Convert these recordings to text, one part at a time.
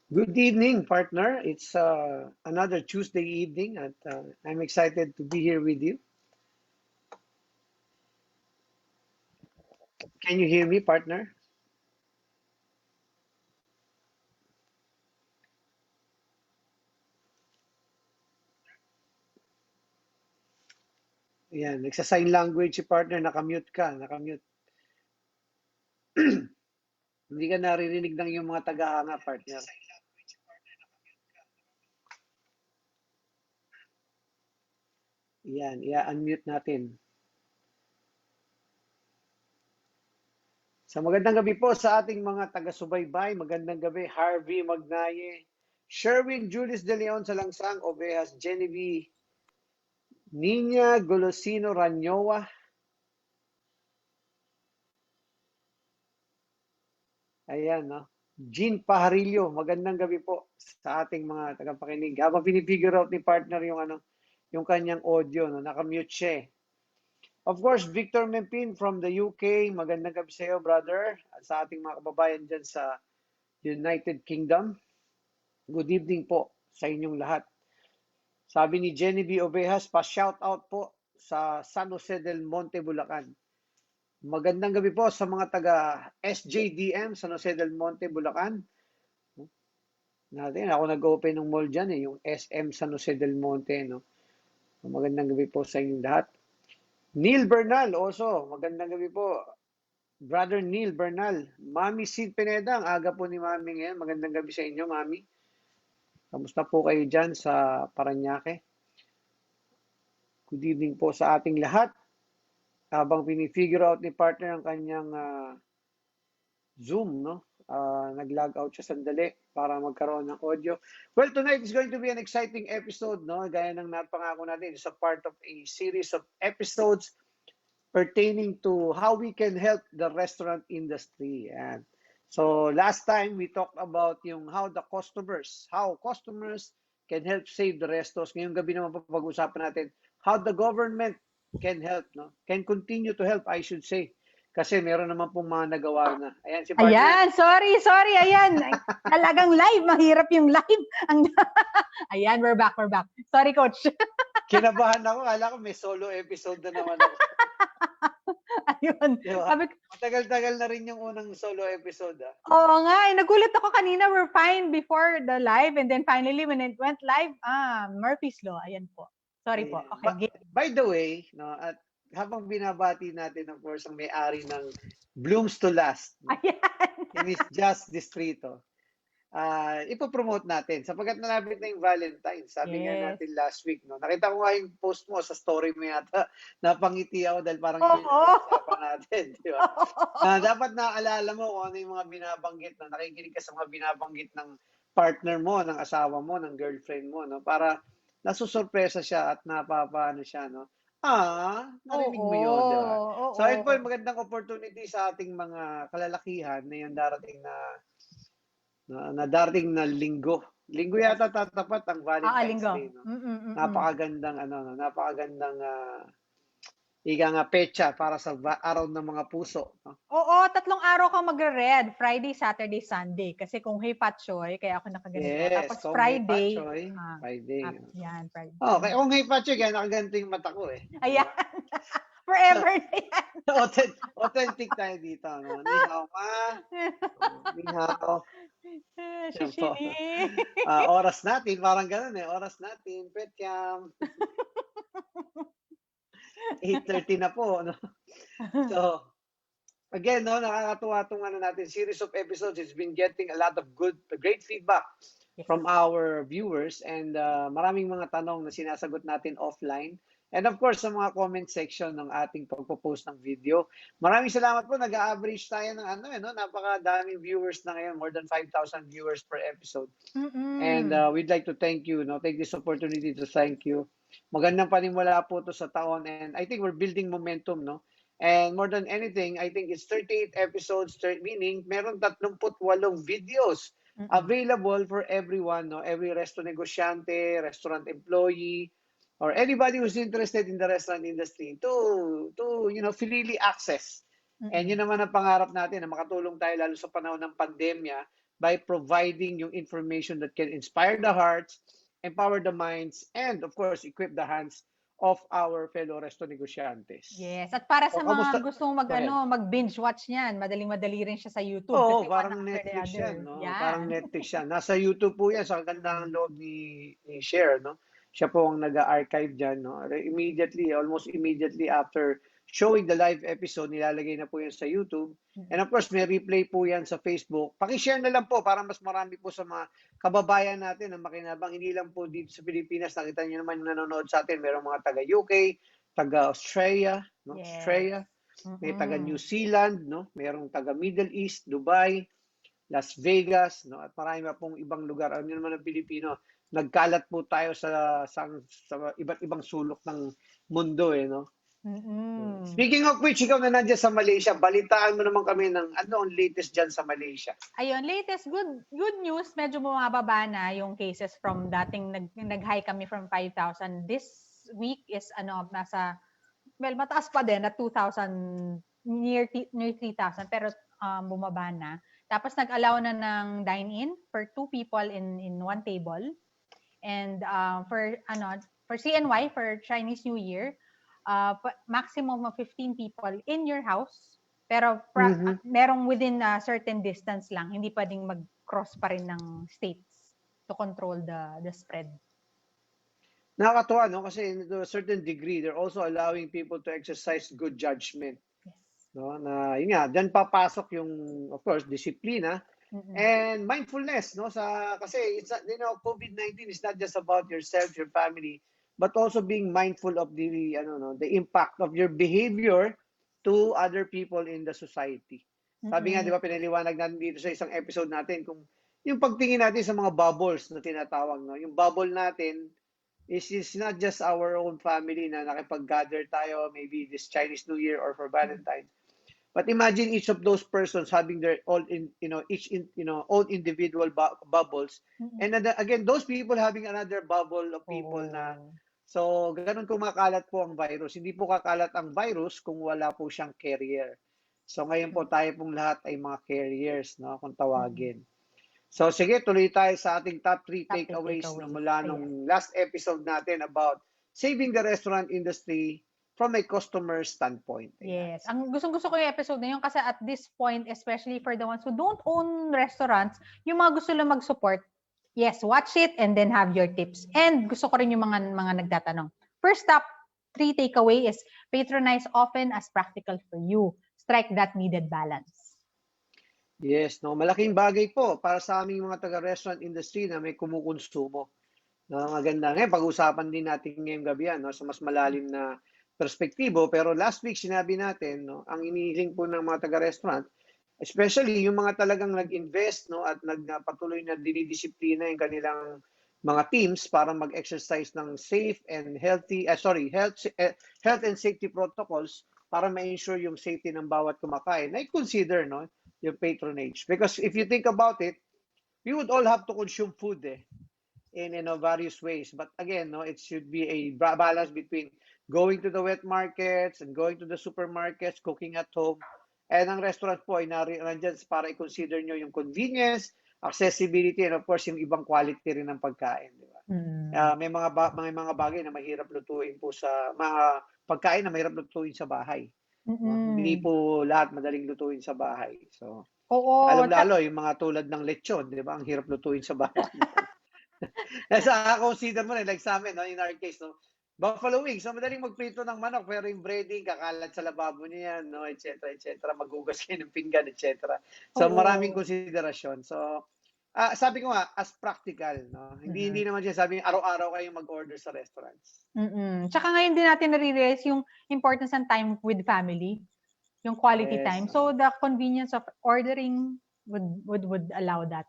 Good evening, partner. It's another Tuesday evening, and I'm excited to be here with you. Can you hear me, partner? Yan, nagsa-sign language si partner, nakamute ka, nakamute. Hindi ka naririnig ng yung mga tagahanga, partner. Yan, i-unmute natin. So magandang gabi po sa ating mga taga-subaybay. Magandang gabi, Harvey Magnaye, Sherwin Julius De Leon Salangsang, Ovejas Genevieve, Nina Golosino Ranyoa. Ayan, no? Jean Pajarillo, magandang gabi po sa ating mga tagapakinig. Habang pinifigure out ni partner yung yung kanyang audio, no? Nakamute siya. Of course, Victor Mempin from the UK, magandang gabi sa iyo, brother. At sa ating mga kababayan dyan sa United Kingdom. Good evening po sa inyong lahat. Sabi ni Jenny B. Ovejas, pa-shout out po sa San Jose del Monte, Bulacan. Magandang gabi po sa mga taga SJDM, San Jose del Monte, Bulacan. Natin, ako nag-open ng mall dyan yung SM San Jose del Monte, no? Magandang gabi po sa inyong lahat. Neil Bernal, also, magandang gabi po. Brother Neil Bernal. Mami Sid Pineda, ang aga po ni Mami ngayon. Magandang gabi sa inyo, Mami. Kamusta po kayo dyan sa Paranaque? Good evening po sa ating lahat. Habang pinifigure out ni partner ang kanyang Zoom, no? Nag-log out siya sandali para magkaroon ng audio. Well, tonight is going to be an exciting episode, no? Gaya ng napangako natin, it's a part of a series of episodes pertaining to how we can help the restaurant industry. And so last time we talked about yung how customers can help save the restos. Ngayong gabi naman papag-usapan natin how the government can help, no? Can continue to help, I should say. Kasi meron naman pong mga nagawa na. Ayan, si partner. Ayan, sorry, ayan. Talagang live, mahirap yung live. Ayan, we're back. Sorry, coach. Kinabahan ako, kala ko may solo episode na naman ako. Ayun. Diba? Matagal-tagal na rin yung unang solo episode. Oo nga, nagulat ako kanina, we're fine before the live, and then finally when it went live, Murphy's Law, ayan po. Sorry po. Okay. By the way, no, at habang binabati natin, of course, ang may-ari ng Blooms to Last. Ayan. It is just Distrito. Ipopromote natin sapagkat nalapit na yung Valentine's. Sabi nga natin last week, no? Nakita ko nga yung post mo sa story mo yata. Napangiti ako dahil parang yun yung usapan natin. Di ba? Dapat naaalala mo kung ano yung mga binabanggit na nakikinig ka sa mga binabanggit ng partner mo, ng asawa mo, ng girlfriend mo, no? Para nasusurpresa siya at napapaano siya, no? Narinig mo yun, di ba? So, ayun po, magandang opportunity sa ating mga kalalakihan na yung darating na darating na linggo. Linggo yata tatapat ang Valentine's Day, no? Napakagandang ika nga petsa para sa araw ng mga puso, no? Oo, 3 araw kang magre-red, Friday, Saturday, Sunday. Kasi kung Hey Patchoy, kaya ako nakaganito. Yes, tapos Friday. Friday. Yan, Friday. Okay, kung Hey Patchoy, kaya nakaganito yung mata ko eh. Ayan. Forever na yan. Authentic tayo dito, no? Ni hao ma. Ni hao. Oras natin, parang ganun eh. Oras natin, petcam. 8:30 na po, no? So, again, no, nakakatuwa itong natin, series of episodes. It's been getting a lot of great feedback from our viewers, and maraming mga tanong na sinasagot natin offline. And of course, sa mga comment section ng ating pagpo-post ng video. Maraming salamat po. Nag-average tayo ng napakadaming viewers na ngayon. More than 5,000 viewers per episode. And we'd like to thank you, no? Take this opportunity to thank you. Magandang panimula po to sa taon, and I think we're building momentum, no? And more than anything, I think it's 38 episodes, meaning meron 38 videos available for everyone, no? Every resto negosyante, restaurant employee, or anybody who's interested in the restaurant industry to freely access. And yun naman ang pangarap natin, na makatulong tayo lalo sa panahon ng pandemya by providing yung information that can inspire the hearts, empower the minds, and of course, equip the hands of our fellow resto negosyantes. Yes, at para So, sa mga kamusta? gustong Go ahead. mag-binge watch niyan, madaling-madali rin siya sa YouTube Oo, kasi one parang after the Netflix other. yan, no? Parang Yan. Netflix yan. Nasa YouTube po yan sa kagandang loob ni Cher, no? Siya po ang nag-archive dyan, no? Immediately, almost immediately after showing the live episode, nilalagay na po yan sa YouTube. And of course, may replay po yan sa Facebook. Pakishare na lang po para mas marami po sa mga kababayan natin na makinabang. Hindi lang po dito sa Pilipinas. Nakita niyo naman yung nanonood sa atin. Merong mga taga UK, taga Australia, no? Yes. Australia. May taga New Zealand, no? Mayroong taga Middle East, Dubai, Las Vegas, no? At marami pa pong ibang lugar. Ano naman ang Pilipino? Nagkalat po tayo sa iba't ibang sulok ng mundo, eh, no? Speaking of which, ikaw na nandiyan sa Malaysia, balitaan mo naman kami ng ano ang latest dyan sa Malaysia. Ayun, latest good news, medyo bumababa na yung cases from dating nag-high kami from 5,000. This week is nasa mataas pa din at 2,000 near 3,000 pero bumaba na. Tapos nag-allow na ng dine-in for 2 people in one table. And for CNY for Chinese New Year, maximum of 15 people in your house. Pero merong within a certain distance lang, hindi pwedeng mag-cross pa rin ng states to control the spread. Nakakatuwa, no? Kasi to a certain degree, they're also allowing people to exercise good judgment. Yes. No? Na, yun nga, dyan papasok yung, of course, disiplina and mindfulness, no? Kasi, it's not, COVID-19 is not just about yourself, your family, but also being mindful of the impact of your behavior to other people in the society. Sabi nga, di ba, pinaliwanag natin dito sa isang episode natin kung yung pagtingin natin sa mga bubbles na tinatawag, no? Yung bubble natin is not just our own family na nakipag-gather tayo maybe this Chinese New Year or for Valentine's. But imagine each of those persons having their own own individual bubbles. And again, those people having another bubble of people na so ganun kumakalat po ang virus. Hindi po kakalat ang virus kung wala po siyang carrier. So ngayon po tayo pong lahat ay mga carriers, no, kung tawagin. So sige, tuloy tayo sa ating top 3 takeaways na mula nung last episode natin about saving the restaurant industry from a customer standpoint. Yes. Ang gustong-gusto ko yung episode na yun kasi at this point, especially for the ones who don't own restaurants, yung mga gusto lang mag-support, yes, watch it and then have your tips. And gusto ko rin yung mga nagtatanong. First top 3 takeaway is patronize often as practical for you. Strike that needed balance. Yes, no, malaking bagay po para sa aming mga taga-restaurant industry na may kumukonsumo. No, maganda. Ngayon, pag-usapan din natin ngayong gabi yan, no, sa mas malalim na perspektibo. Pero last week, sinabi natin, no, ang inihiling po ng mga taga-restaurant, especially yung mga talagang nag-invest, no, at nagpatuloy na dinidisiplina yung kanilang mga teams para mag-exercise ng safe and health and safety protocols para ma-ensure yung safety ng bawat kumakain. Na i-consider, no, yung patronage. Because if you think about it, we would all have to consume food in various ways. But again, no, it should be a balance between going to the wet markets and going to the supermarkets, cooking at home. And ang restaurant po ay nandiyan para i-consider nyo yung convenience, accessibility, and of course, yung ibang quality rin ng pagkain. Di ba? May mga bagay na mahirap lutuin po sa mga pagkain na mahirap lutuin sa bahay. Hindi po lahat madaling lutuin sa bahay. So, alam-lalo, yung mga tulad ng lechon, di ba? Ang hirap lutuin sa bahay. Nasa consider mo like sa amin, no? In our case, no? Buffalo wings, so madaling magprito ng manok, pero yung breading, kakalat sa lababo niya yan, no? Et cetera. Maghugas kayo ng pinggan, et cetera. So, maraming konsiderasyon. So, sabi ko nga, as practical, no? Hindi naman siya sabi, araw-araw kayong mag-order sa restaurants. Tsaka ngayon din natin nare-realize yung importance ng time with family, yung quality time. So, the convenience of ordering would allow that.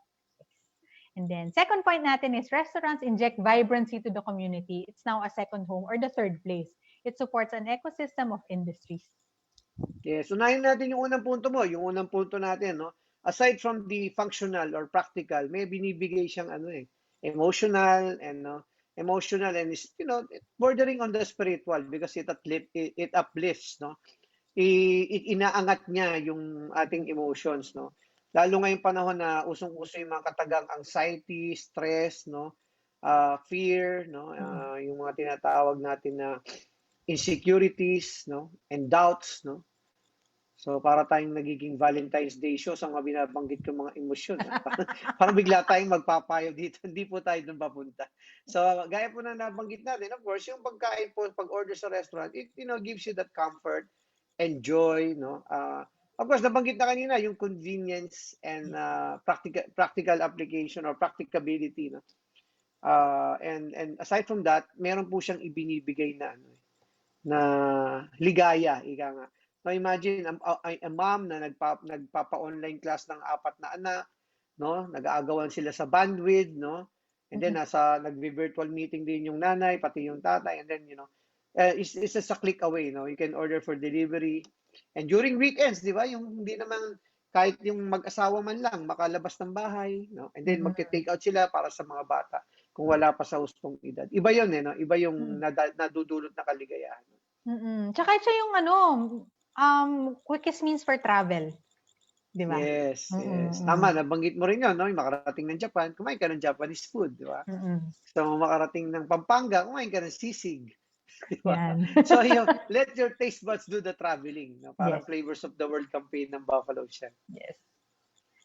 And then, second point natin is restaurants inject vibrancy to the community. It's now a second home or the third place. It supports an ecosystem of industries. Yes, unahin natin yung unang punto mo. Yung unang punto natin, no? Aside from the functional or practical, may binibigay siyang emotional and bordering on the spiritual because it uplifts, no? Inaangat niya yung ating emotions, no? lalo ngayong panahon na usong-uso yung mga katagang anxiety, stress, no? Fear, no? Yung mga tinatawag natin na insecurities, no? And doubts, no? So, para tayong nagiging Valentine's Day show sa mga binabanggit kong mga emosyon. Parang bigla tayong magpapayo dito. Hindi po tayo doon papunta. So, gaya po na nabanggit natin, of course, yung pagkain po, pag-order sa restaurant, it, gives you that comfort and joy, no? Of course, nabanggit na kanina yung convenience and practical application or practicability, no? And aside from that, meron po siyang ibinibigay na ano, na ligaya, ika nga. So imagine a mom na nagpapa-online class ng 4 na anak, no? Nag-aagawan sila sa bandwidth, no? And then nagvi-virtual meeting din yung nanay, pati yung tatay, and then it's just a click away, no? You can order for delivery. And during weekends, di ba? Yung hindi naman kahit yung mag-asawa man lang makalabas ng bahay, no? And then magte-take out sila para sa mga bata kung wala pa sa hustong edad. Iba 'yon no? Iba yung nadudulot na kaligayahan. Tsaka siya yung quickest means for travel. Di ba? Yes, yes. Tama, nabanggit mo rin yun, no? Yung makarating ng Japan, kumain ka ng Japanese food, di ba? So, makarating ng Pampanga, kumain ka ng sisig. Di ba? So, let your taste buds do the traveling. No? Parang Flavors of the World campaign ng Buffalo siya. Yes.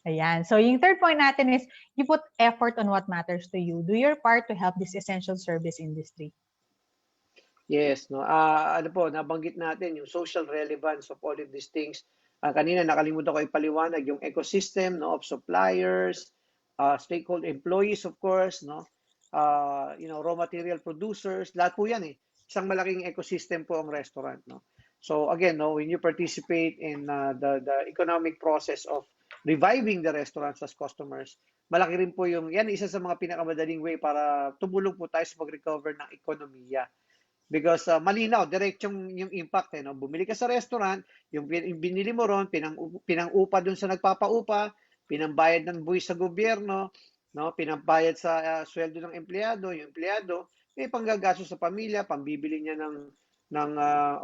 Ayan. So, yung third point natin is, you put effort on what matters to you. Do your part to help this essential service industry. Yes, no. Ano po, nabanggit natin yung social relevance of all of these things. Kanina nakalimutan ko ipaliwanag yung ecosystem, no, of suppliers, stakeholder employees of course, no. Raw material producers, lahat po 'yan eh. Isang malaking ecosystem po ang restaurant, no. So again, no, when you participate in the economic process of reviving the restaurants as customers, malaki rin po yung yan isa sa mga pinakamadaling way para tumulong po tayo sa pag-recover ng ekonomiya. Because malinaw, diretsong yung impact. No? Bumili ka sa restaurant, yung binili mo ron, pinang-upa dun sa nagpapaupa, pinambayad ng buwis sa gobyerno, no? Pinambayad sa sweldo ng empleyado, yung empleyado, may panggagasto sa pamilya, pambibili niya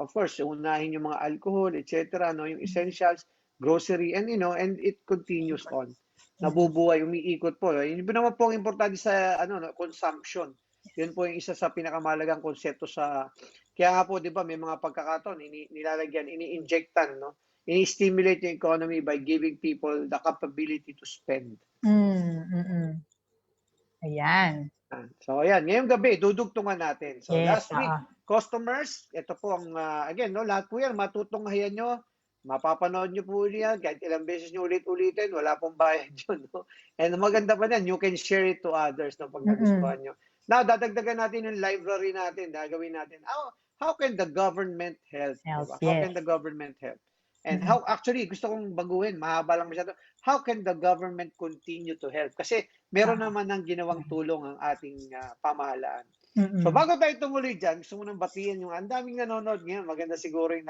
of course, unahin yung mga alcohol, etc., no? Yung essentials, grocery, and and it continues on. Nabubuhay, umiikot po. Yun naman po ang importante sa consumption. Yun po yung isa sa pinakamalagang konsepto kaya nga po 'di ba may mga pagkakataon nilalagyan, ini-injectan, no? Ini-stimulate yung economy by giving people the capability to spend. Ayan. So ayan, ngayong gabi dudugtungan natin. So last week, customers, ito po ang again, no, lahat po yan matutunghayan nyo. Mapapanood nyo po yan, kahit ilang beses nyo ulit-ulitin, wala pong bayad yun. No? And maganda pa yan, you can share it to others no, pag nagustuhan nyo. Now, dadagdagan natin yung library natin, gagawin natin. How can the government help? Diba? How can the government help? And how, actually, gusto kong baguhin, mahaba lang masyado. How can the government continue to help? Kasi meron naman ng ginawang tulong ang ating pamahalaan. So bago tayo tumuloy dyan, gusto mo nang batiin yung ang daming nanonood ngayon. Maganda siguro yung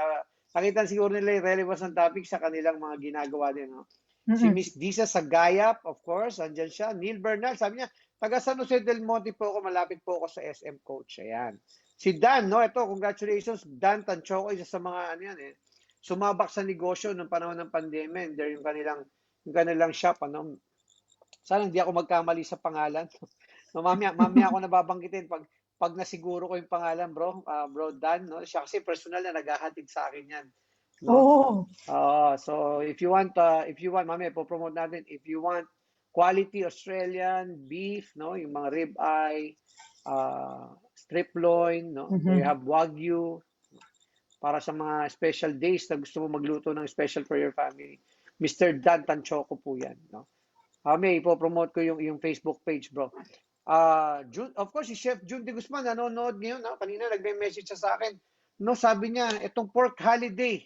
nakita siguro nila yung relevance ng topic sa kanilang mga ginagawa din. No? Si Miss Disa Sagayap, of course, andyan siya. Neil Bernal, sabi niya, taga San Jose del Monte po ako, malapit po ako sa SM Coach. Ayan. Si Dan, no, ito, congratulations. Dan Tanchoco, isa sa mga, sumabak sa negosyo noong panahon ng pandemya. And there yung kanilang shop, Sana hindi ako magkamali sa pangalan. No, mamaya ako nababanggitin pag nasiguro ko yung pangalan, bro Dan, no? Siya kasi personal na naghahatid sa akin yan. No? So if you want, mamaya po-promote natin, if you want quality Australian beef, no? Yung mga rib eye, strip loin, no? You have Wagyu, para sa mga special days na gusto mo magluto ng special for your family. Mr. Dan Tanchoco po yan, no? May ipopromote ko yung Facebook page, bro. Of course, si Chef Jun de Guzman nanonood ngayon. Kanina nagme-message siya sa akin. No, sabi niya, itong pork holiday,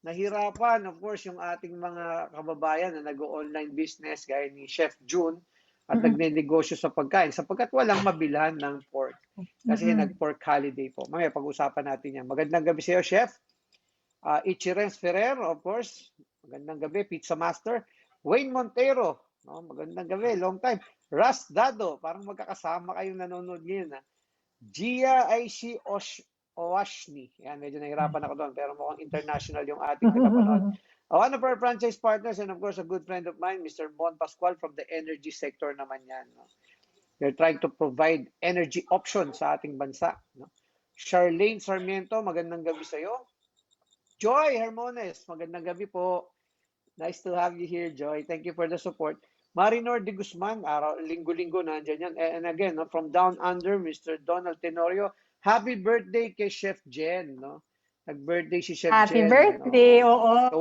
nahirapan, of course, yung ating mga kababayan na nag-online business gaya ni Chef Jun at nagne-negosyo sa pagkain sapagkat walang mabilhan ng pork. Kasi nag-pork holiday po. Mamaya pag-usapan natin yan. Magandang gabi sa iyo, Chef. Ichirens Ferrer, of course. Magandang gabi, Pizza Master. Wayne Montero, no, magandang gabi, long time. Ras Dado, parang magkakasama kayong nanonood ngayon. Gia IC Owashni. Yan, medyo nahirapan ako doon, pero mukhang international yung ating tagapanood. One of our franchise partners and of course a good friend of mine, Mr. Bon Pascual from the energy sector naman yan. No? They're trying to provide energy options sa ating bansa. No? Charlene Sarmiento, magandang gabi sa'yo. Joy Hermones, magandang gabi po. Nice to have you here, Joy. Thank you for the support. Marinor de Guzman, araw, linggo-linggo nandiyan yan. And again, no, from down under, Mr. Donald Tenorio, happy birthday kay Chef Jen. No? Nag-birthday si Chef Happy Jen. birthday, No? oo. So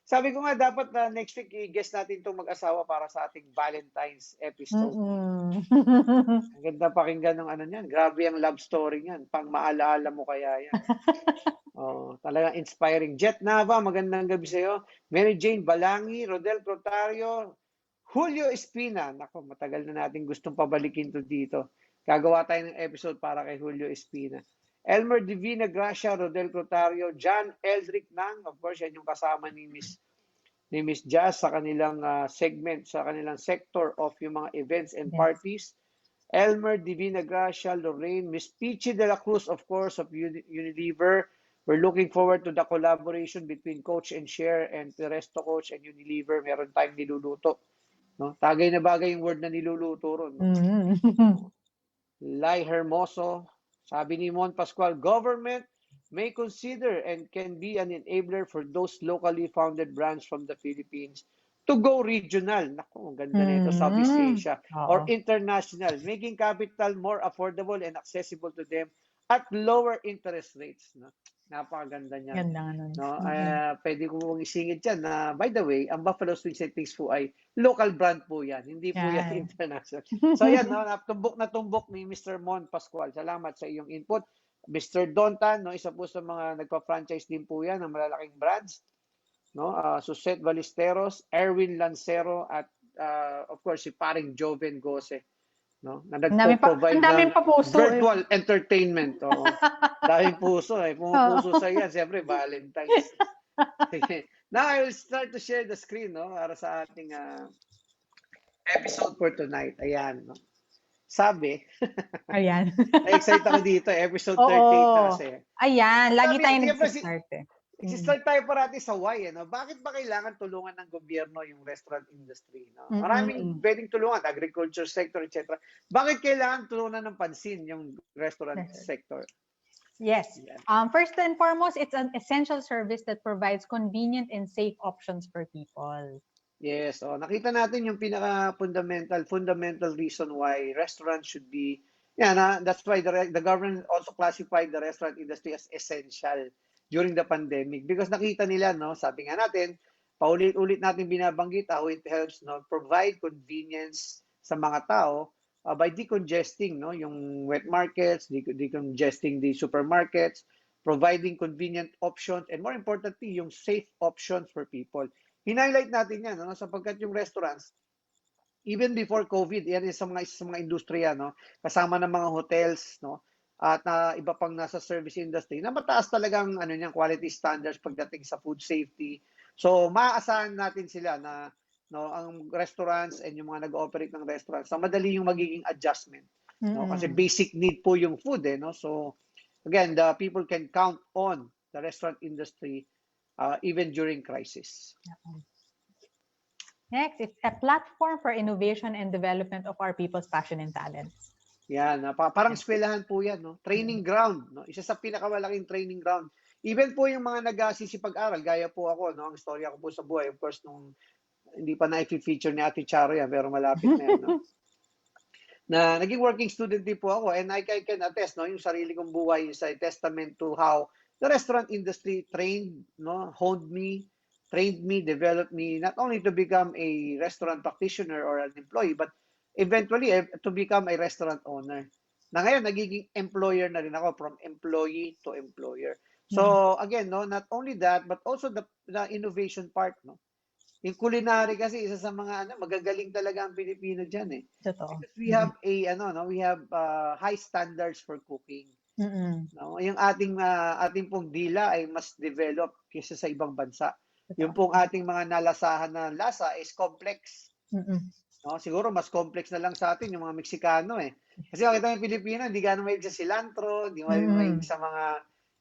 sabi ko nga, dapat next week i-guest natin itong mag-asawa para sa ating Valentine's episode. Ang ganda pakinggan ng ano niyan. Grabe ang love story niyan. Pang maalaala mo kaya yan. Oh, talagang inspiring. Jet Nava, magandang gabi sa iyo. Mary Jane Balangi, Rodel Protario, Julio Espina. Nako, matagal na natin gustong pabalikin to dito. Gagawa tayo ng episode para kay Julio Espina. Elmer Divina Gracia, Rodel Protario, John Eldrick Nang, of course, yan yung kasama ni Miss Jazz sa kanilang segment, sa kanilang sector of yung mga events and parties. Elmer Divina Gracia, Lorraine, Miss Pichi de la Cruz, of course, of Unilever. We're looking forward to the collaboration between Coach and Share and the Resto Coach and Unilever. Meron tayong niluluto. No? Tagay na bagay yung word na niluluto ron. No? Lai Hermoso, sabi ni Mon Pascual, government may consider and can be an enabler for those locally founded brands from the Philippines to go regional. Naku, ang ganda nito, Southeast Asia. Or international, making capital more affordable and accessible to them at lower interest rates. No? Napakaganda niya. No? Pwede ko mong isingit yan na, by the way, ang Buffalo Swing Settings po ay local brand po yan. Hindi po yan international. So yan, no? Natumbok ni Mr. Mon Pascual. Salamat sa iyong input. Mr. Dontan, no? Isa po sa mga nagpa-franchise din po yan ng malalaking brands. No? Suset Ballesteros, Erwin Lancero, at of course, si paring Joven Gose. No? Na nagpo-provide ng virtual entertainment. Oo. Daming puso eh. Pumupuso sa yan. Siyempre, Valentine's. Now, I will start to share the screen no, para sa ating episode for tonight. Ayan. No? Sabi. Ayan. Na-excite ako dito. Episode 38 na kasi. Ayan. Lagi tayo nag-start eh. Start tayo parati sa why. No? Bakit ba kailangan tulungan ng gobyerno yung restaurant industry? No? Maraming pwedeng tulungan, agriculture sector, etc. Bakit kailangan tulungan ng pansin yung restaurant sector? Yes. First and foremost, it's an essential service that provides convenient and safe options for people. Yes. Nakita natin yung fundamental reason why restaurants should be, that's why the government also classified the restaurant industry as essential during the pandemic because nakita nila, no, sabi nga natin, paulit-ulit natin binabanggit how it helps no, provide convenience sa mga tao by decongesting no, yung wet markets, decongesting the supermarkets, providing convenient options, and more importantly, yung safe options for people. Hinighlight natin yan, no, sapagkat yung restaurants, even before COVID, yan sa mga industriya, no, kasama ng mga hotels, no, at iba pang nasa service industry na mataas talagang quality standards pagdating sa food safety. So maaasahan natin sila na no ang restaurants and yung mga nag-ooperate ng restaurants so madali yung magiging adjustment no kasi basic need po yung food no. So again, the people can count on the restaurant industry even during crisis. Next, it's a platform for innovation and development of our people's passion and talents. Yan, parang eskwelahan po yan, no? Training ground, no? Isa sa pinakamalaking training ground. Even po yung mga nag-sisipag-aral, gaya po ako, no? Ang storya ko po sa buhay, of course, nung hindi pa na-feature ni Ate Charo yan, pero malapit na yan, no? Na naging working student din po ako, and I can attest, no? Yung sarili kong buhay is a testament to how the restaurant industry trained, no? Honed me, trained me, developed me, not only to become a restaurant practitioner or an employee, but eventually to become a restaurant owner. Na ngayon, nagiging employer na rin ako from employee to employer. So again, no, not only that, but also the innovation part. No? Yung culinary kasi, isa sa mga magagaling talaga ang Pilipino dyan eh. Because we have we have high standards for cooking. No? Yung ating pong dila ay mas developed kaysa sa ibang bansa. Yung pong ating mga nalasahan na lasa is complex. No, siguro mas complex na lang sa atin yung mga Meksikano eh. Kasi makita yung Pilipino, hindi gano'ng mahilig sa cilantro, hindi mahilig sa mga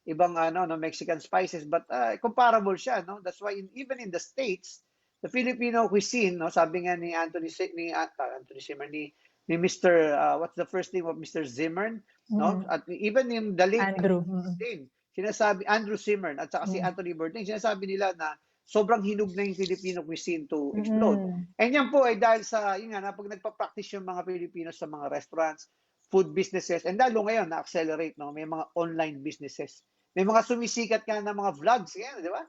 ibang Mexican spices, but comparable siya, no? That's why even in the States, the Filipino cuisine, no, sabi nga ni Anthony Zimmer, ni Mr. What's the first name of Mr. Zimmern, no? Mm. At even in the late Andrew. Bourdain, sinasabi Andrew Zimmern at saka si Mm. Anthony Bourdain, sinasabi nila na sobrang hinog na yung Filipino cuisine to explode. Mm. And yan po ay dahil sa, yun nga, pag nagpa-practice yung mga Pilipino sa mga restaurants, food businesses, and lalo ngayon na-accelerate, no? May mga online businesses. May mga sumisikat ka na mga vlogs, yan, di ba?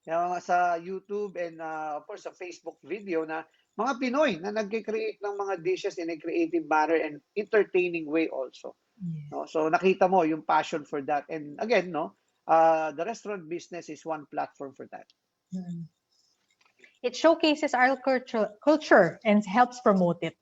Yung mga sa YouTube and of course sa Facebook video na mga Pinoy na nag-create ng mga dishes in a creative manner and entertaining way also. Yes. No? So nakita mo yung passion for that. And again, no, the restaurant business is one platform for that. Mm. It showcases our culture and helps promote it.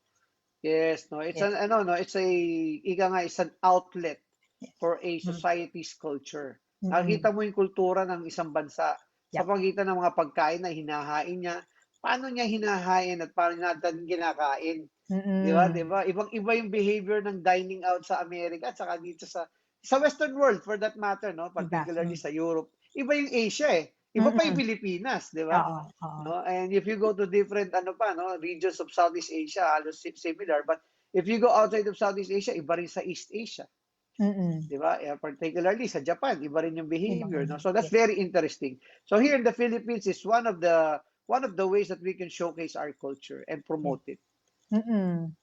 Yes, no, it's Yes. it's it's an outlet Yes. for a society's culture. Mm-mm. Nakita mo yung kultura ng isang bansa sa Yep. pagitan ng mga pagkain na hinahain niya, paano niya hinahain at paano natin kinakain. Di ba? Di Mm-mm. ba? Ibang-iba yung behavior ng dining out sa Amerika at saka dito sa Western world for that matter, no? Iba. Particularly sa Europe. Iba yung Asia eh. Iba pa yung Mm-mm. Pilipinas, di ba? Oo. Oo. No? And if you go to different regions of Southeast Asia, halos similar, but if you go outside of Southeast Asia, iba rin sa East Asia. Mm-mm. Di ba? Particularly sa Japan, iba rin yung Iba behavior, no? rin. So that's Yes. very interesting. So here in the Philippines is one of the ways that we can showcase our culture and Yes. promote it. Mm-mm.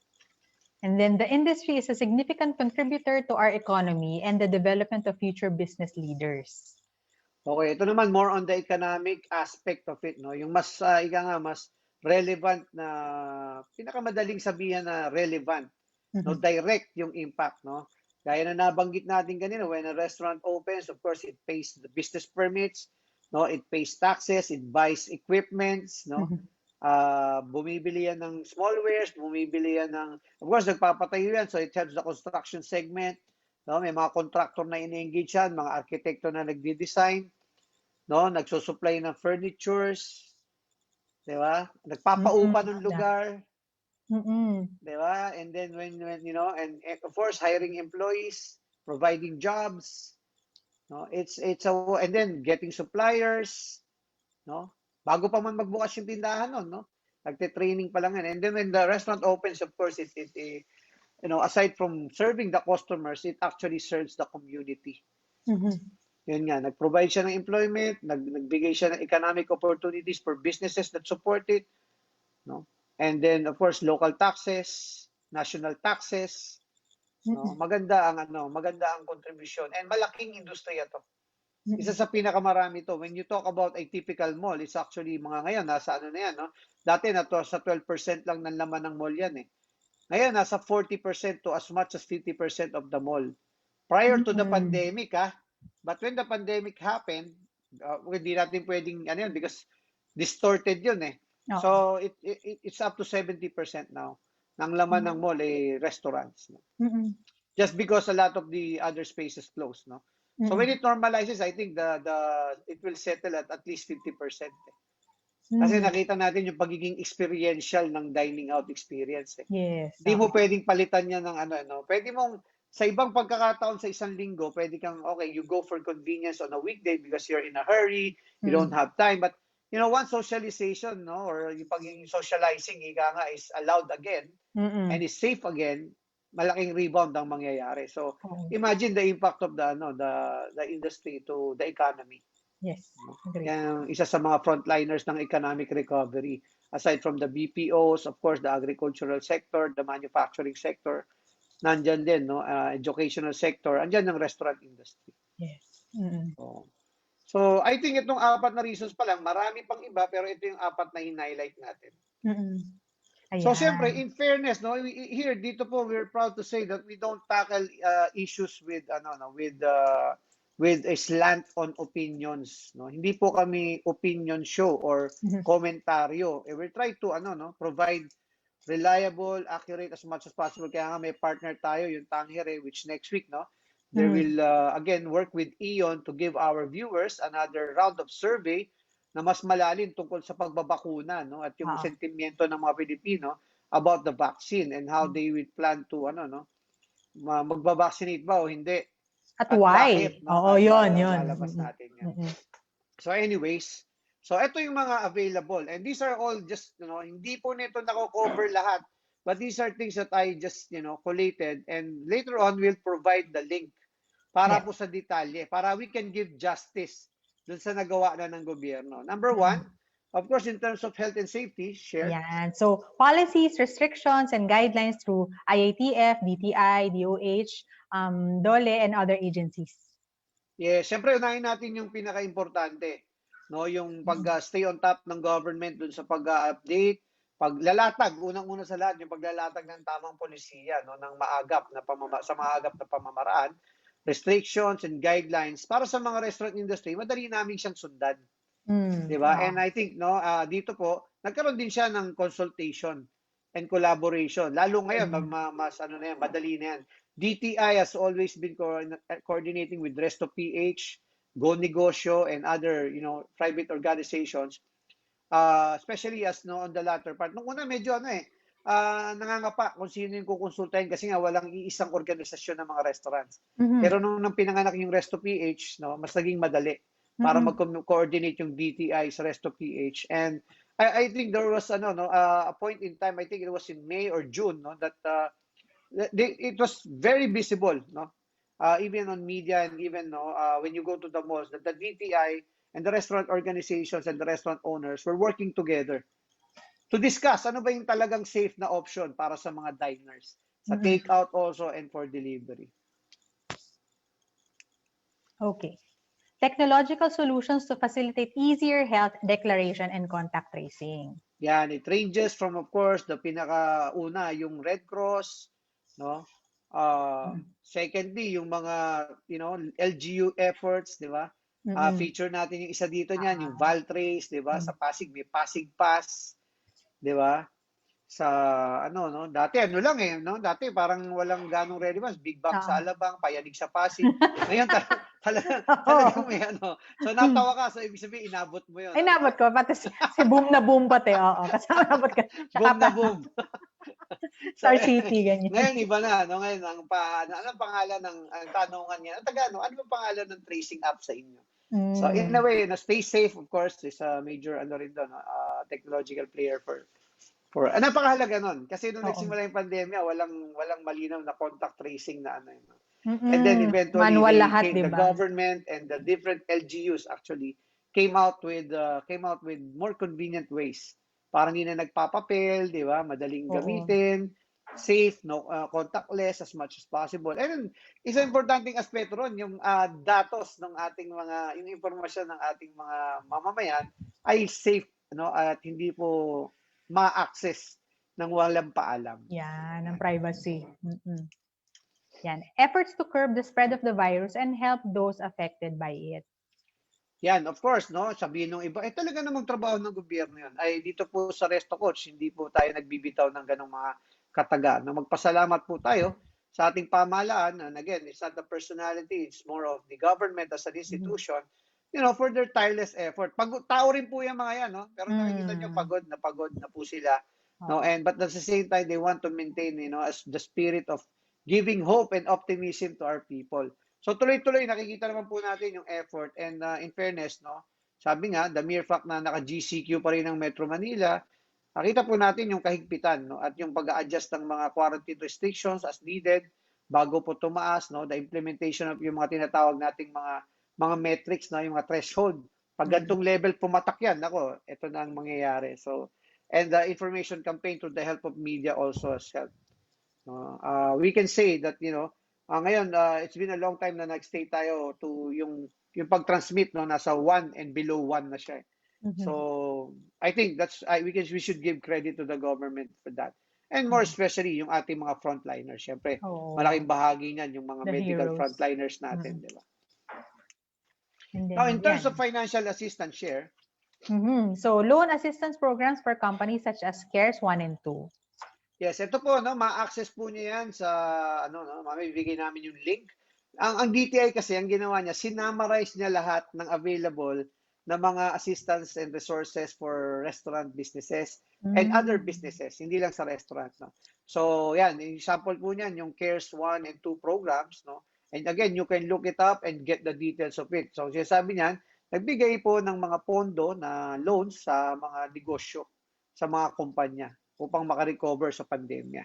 And then the industry is a significant contributor to our economy and the development of future business leaders. Okay, ito naman more on the economic aspect of it, no? Yung mas mas relevant na pinakamadaling sabihan na relevant, no? Mm-hmm. Direct yung impact, no? Gaya na nabanggit natin kanina, when a restaurant opens, of course, it pays the business permits, no? It pays taxes, it buys equipments, no? Mm-hmm. Bumibili yan ng smallwares, bumibili yan ng, of course, nagpapatayo yan, so it helps the construction segment, no? May mga contractor na ini-engage yan, mga arkitekto na nagdi-design, no? Nagsusupply ng furnitures, di ba? Nagpapaupa ng lugar, Mm-mm. di ba? And then when and of course hiring employees, providing jobs, no? And then getting suppliers, no? Bago pa man magbukas yung tindahan nun, no? Nagte-training pa lang yan. And then when the restaurant opens, of course, aside from serving the customers, it actually serves the community. Mm-hmm. Yun nga, nag-provide siya ng employment, nagbigay siya ng economic opportunities for businesses that support it, no? And then of course, local taxes, national taxes, no? Maganda ang contribution and malaking industriya to. Isa sa pinakamarami to. When you talk about a typical mall, it's actually mga ngayon nasa na yan, no? Dati sa 12% lang ng laman ng mall yan eh. Ngayon nasa 40% to as much as 50% of the mall. Prior to the pandemic, but when the pandemic happened, hindi natin pwedeng because distorted yun eh. Oh. So it's up to 70% now ng laman ng mall restaurants. No? Mm-hmm. Just because a lot of the other spaces closed, no? So when it normalizes, I think it will settle at least 50%. Kasi nakita natin yung pagiging experiential ng dining out experience eh. Yes. Hindi mo pwedeng palitan niya ng Pwede mong sa ibang pagkakataon sa isang linggo, pwede kang you go for convenience on a weekday because you're in a hurry, you don't have time, but once socialization, no, or yung pagiging socializing is allowed again and is safe again, malaking rebound ang mangyayari. So imagine the impact of the industry to the economy. Yes. Agree. Yan isa sa mga frontliners ng economic recovery. Aside from the BPOs, of course, the agricultural sector, the manufacturing sector, nandyan din, no? Educational sector, andyan ang restaurant industry. Yes. Mm-hmm. So, I think itong 4 na reasons pa lang, marami pang iba, pero ito yung 4 na in-highlight natin. Mm-hmm. So, siyempre, in fairness, no, here, dito po, we're proud to say that we don't tackle issues with a slant on opinions, no. Hindi po kami opinion show or komentaryo. We try to provide reliable, accurate as much as possible. Kaya nga may partner tayo, yung Tangere, which next week, no, they will again work with Ion to give our viewers another round of survey na mas malalim tungkol sa pagbabakuna, no, at yung sentimiento ng mga Pilipino about the vaccine and how they will plan to magbabaccinate ba o hindi. At at why? bakit, no? Oo, At yun, yun. lalabas natin yan. Mm-mm. So anyways, so ito yung mga available. And these are all just, hindi po nito nako-cover lahat. But these are things that I just, collated. And later on, we'll provide the link para Yep. po sa detalye, para we can give justice dun sa nagawa na ng gobyerno. Number Mm-mm. one, of course, in terms of health and safety, share. Ayan. So, policies, restrictions, and guidelines through IATF, DTI, DOH, DOLE, and other agencies. Yes, syempre unahin natin yung pinaka-importante, no, yung pag-stay on top ng government dun sa pag-update, paglalatag, unang-una sa lahat yung paglalatag ng tamang polisiya, no, ng maagap na sa maagap na pamamaraan, restrictions and guidelines para sa mga restaurant industry, madali namin siyang sundan. 'Di ba? Oo. And I think dito po nagkaroon din siya ng consultation and collaboration. Lalo ngayon mas ano na yan, madali na yan. DTI has always been coordinating with Resto PH, Go Negosyo and other, private organizations. Especially as no on the latter part. Nung una medyo nangangapa kung sino yung kukonsultahin kasi nga walang iisang organisasyon ng mga restaurants. Pero nung pinanganak yung Resto PH, no, mas naging madali para mag-coordinate yung DTI sa Resto PH. And I think there was a point in time, I think it was in May or June, no, that it was very visible, no, even on media and even when you go to the malls, that the DTI and the restaurant organizations and the restaurant owners were working together to discuss ano ba yung talagang safe na option para sa mga diners sa take-out also and for delivery. Okay. Technological solutions to facilitate easier health declaration and contact tracing. Yan, it ranges from, of course, the pinakauna, yung Red Cross, no? Secondly, yung mga, LGU efforts, di ba? Feature natin yung isa dito niyan, yung Valtrace, di ba? Sa Pasig, may Pasig Pass, di ba? Sa dati dati parang walang ganong relevance, Big Bang sa Alabang, Payanig sa Pasig. Ngayon talagang may So natawa ka, so ibig sabihin inabot mo 'yon. Inabot ko pati si boom na boom pati, oo. Kasama nabot ka. Boom na boom. Star City ganyan. Ngayon iba na, ngayon anong pangalan ng tanungan niya? Ano bang pangalan ng tracing app sa inyo? So in a way, stay safe of course is a major rin doon, technological player for napakahalaga nun. Kasi nung nagsimula yung pandemya, walang malinaw na contact tracing na And then eventually, the government and the different LGUs actually came out with more convenient ways. Parang hindi na nagpapapel, di ba? Madaling gamitin, safe, no, contactless as much as possible. And isang importanteng aspeto ron, yung datos ng ating yung impormasyon ng ating mga mamamayan ay safe, at hindi po ma-access ng walang paalam. Yan, ng privacy. Yan. Efforts to curb the spread of the virus and help those affected by it. Yan, of course, no? Sabihin ng iba, talaga namang trabaho ng gobyerno yan. Ay, dito po sa Resto Coach, hindi po tayo nagbibitaw ng ganong mga kataga. Magpasalamat po tayo sa ating pamahalaan. And again, it's not the personality, it's more of the government as an institution, for their tireless effort. Tao rin po yung mga yan, no? Pero nakikita nyo, pagod na po sila. No? But at the same time, they want to maintain, as the spirit of giving hope and optimism to our people. So tuloy-tuloy, nakikita naman po natin yung effort. And in fairness, no, sabi nga, the mere fact na naka-GCQ pa rin ng Metro Manila, nakita po natin yung kahigpitan, no, at yung pag-a-adjust ng mga quarantine restrictions as needed bago po tumaas, no, the implementation of yung mga tinatawag nating mga metrics, no, yung mga threshold. Pag gantong level pumatak yan, ito na ang mangyayari. So, and the information campaign through the help of media also has helped. We can say that, ngayon, it's been a long time na nag-stay tayo to yung pag-transmit, no, nasa 1 and below 1 na siya. So, I think we should give credit to the government for that. And more especially yung ating mga frontliners. Siyempre, malaking bahagi niyan yung mga medical frontliners natin, di ba? Now, in terms of financial assistance share. So, loan assistance programs for companies such as CARES 1 and 2. Yes, ito po, ma-access po niyo yan sa, mamibigay namin yung link. Ang DTI kasi, ang ginawa niya, sinamarize niya lahat ng available na mga assistance and resources for restaurant businesses and other businesses, hindi lang sa restaurant. No? So, yan, example po niyan, yung CARES 1 and 2 programs, no? And again, you can look it up and get the details of it. So sinasabi niyan, nagbigay po ng mga pondo na loans sa mga negosyo, sa mga kumpanya upang makarecover sa pandemya.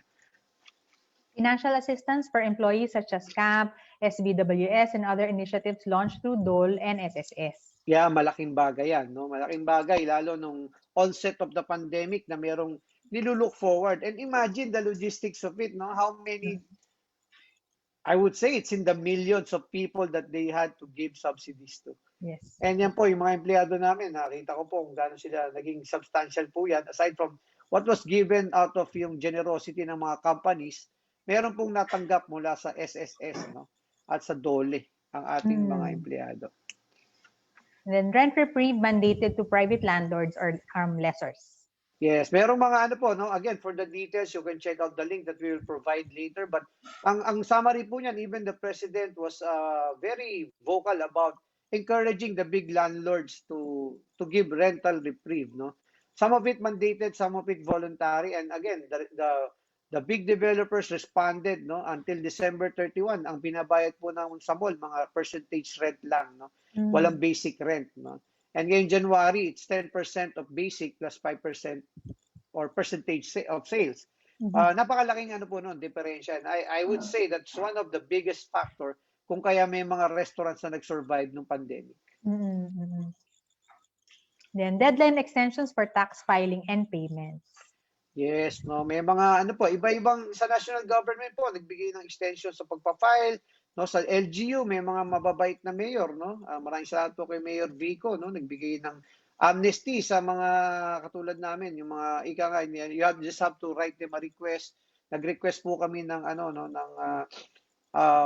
Financial assistance for employees such as CAMP, SBWS, and other initiatives launched through DOL and SSS. Yeah, malaking bagay yan, no? Malaking bagay, lalo nung onset of the pandemic na merong nilulook forward. And imagine the logistics of it, no? How many, I would say it's in the millions of people that they had to give subsidies to. Yes. And yan po, yung mga empleyado namin, nakita ko po kung gaano sila naging substantial po yan. Aside from what was given out of yung generosity ng mga companies, meron pong natanggap mula sa SSS, no? At sa DOLE, ang ating mga empleyado. And then rent reprieve mandated to private landlords or lessors. Yes, merong mga ano po, no? Again, for the details, you can check out the link that we will provide later. But ang summary po niyan, even the president was very vocal about encouraging the big landlords to give rental reprieve, no? Some of it mandated, some of it voluntary, and again, the big developers responded, no? Until December 31, ang binabayad po ng sa mall, mga percentage rent lang, no? Walang basic rent, no? And ngayong January, it's 10% of basic plus 5% or percentage of sales. Napakalaking ano po noon, diferensya. And I would say that's one of the biggest factor kung kaya may mga restaurants na nag-survive nung pandemic. Then deadline extensions for tax filing and payments. Yes, no, may mga ano po, iba-ibang sa national government po nagbigay ng extension sa pagpa-file, no, sa LGU may mga mababait na mayor, no. Maraming salamat po kay Mayor Vico, no, nagbigay ng amnesty sa mga katulad namin, yung mga ika nga, just have to write them a request. Nag-request po kami ng ano no ng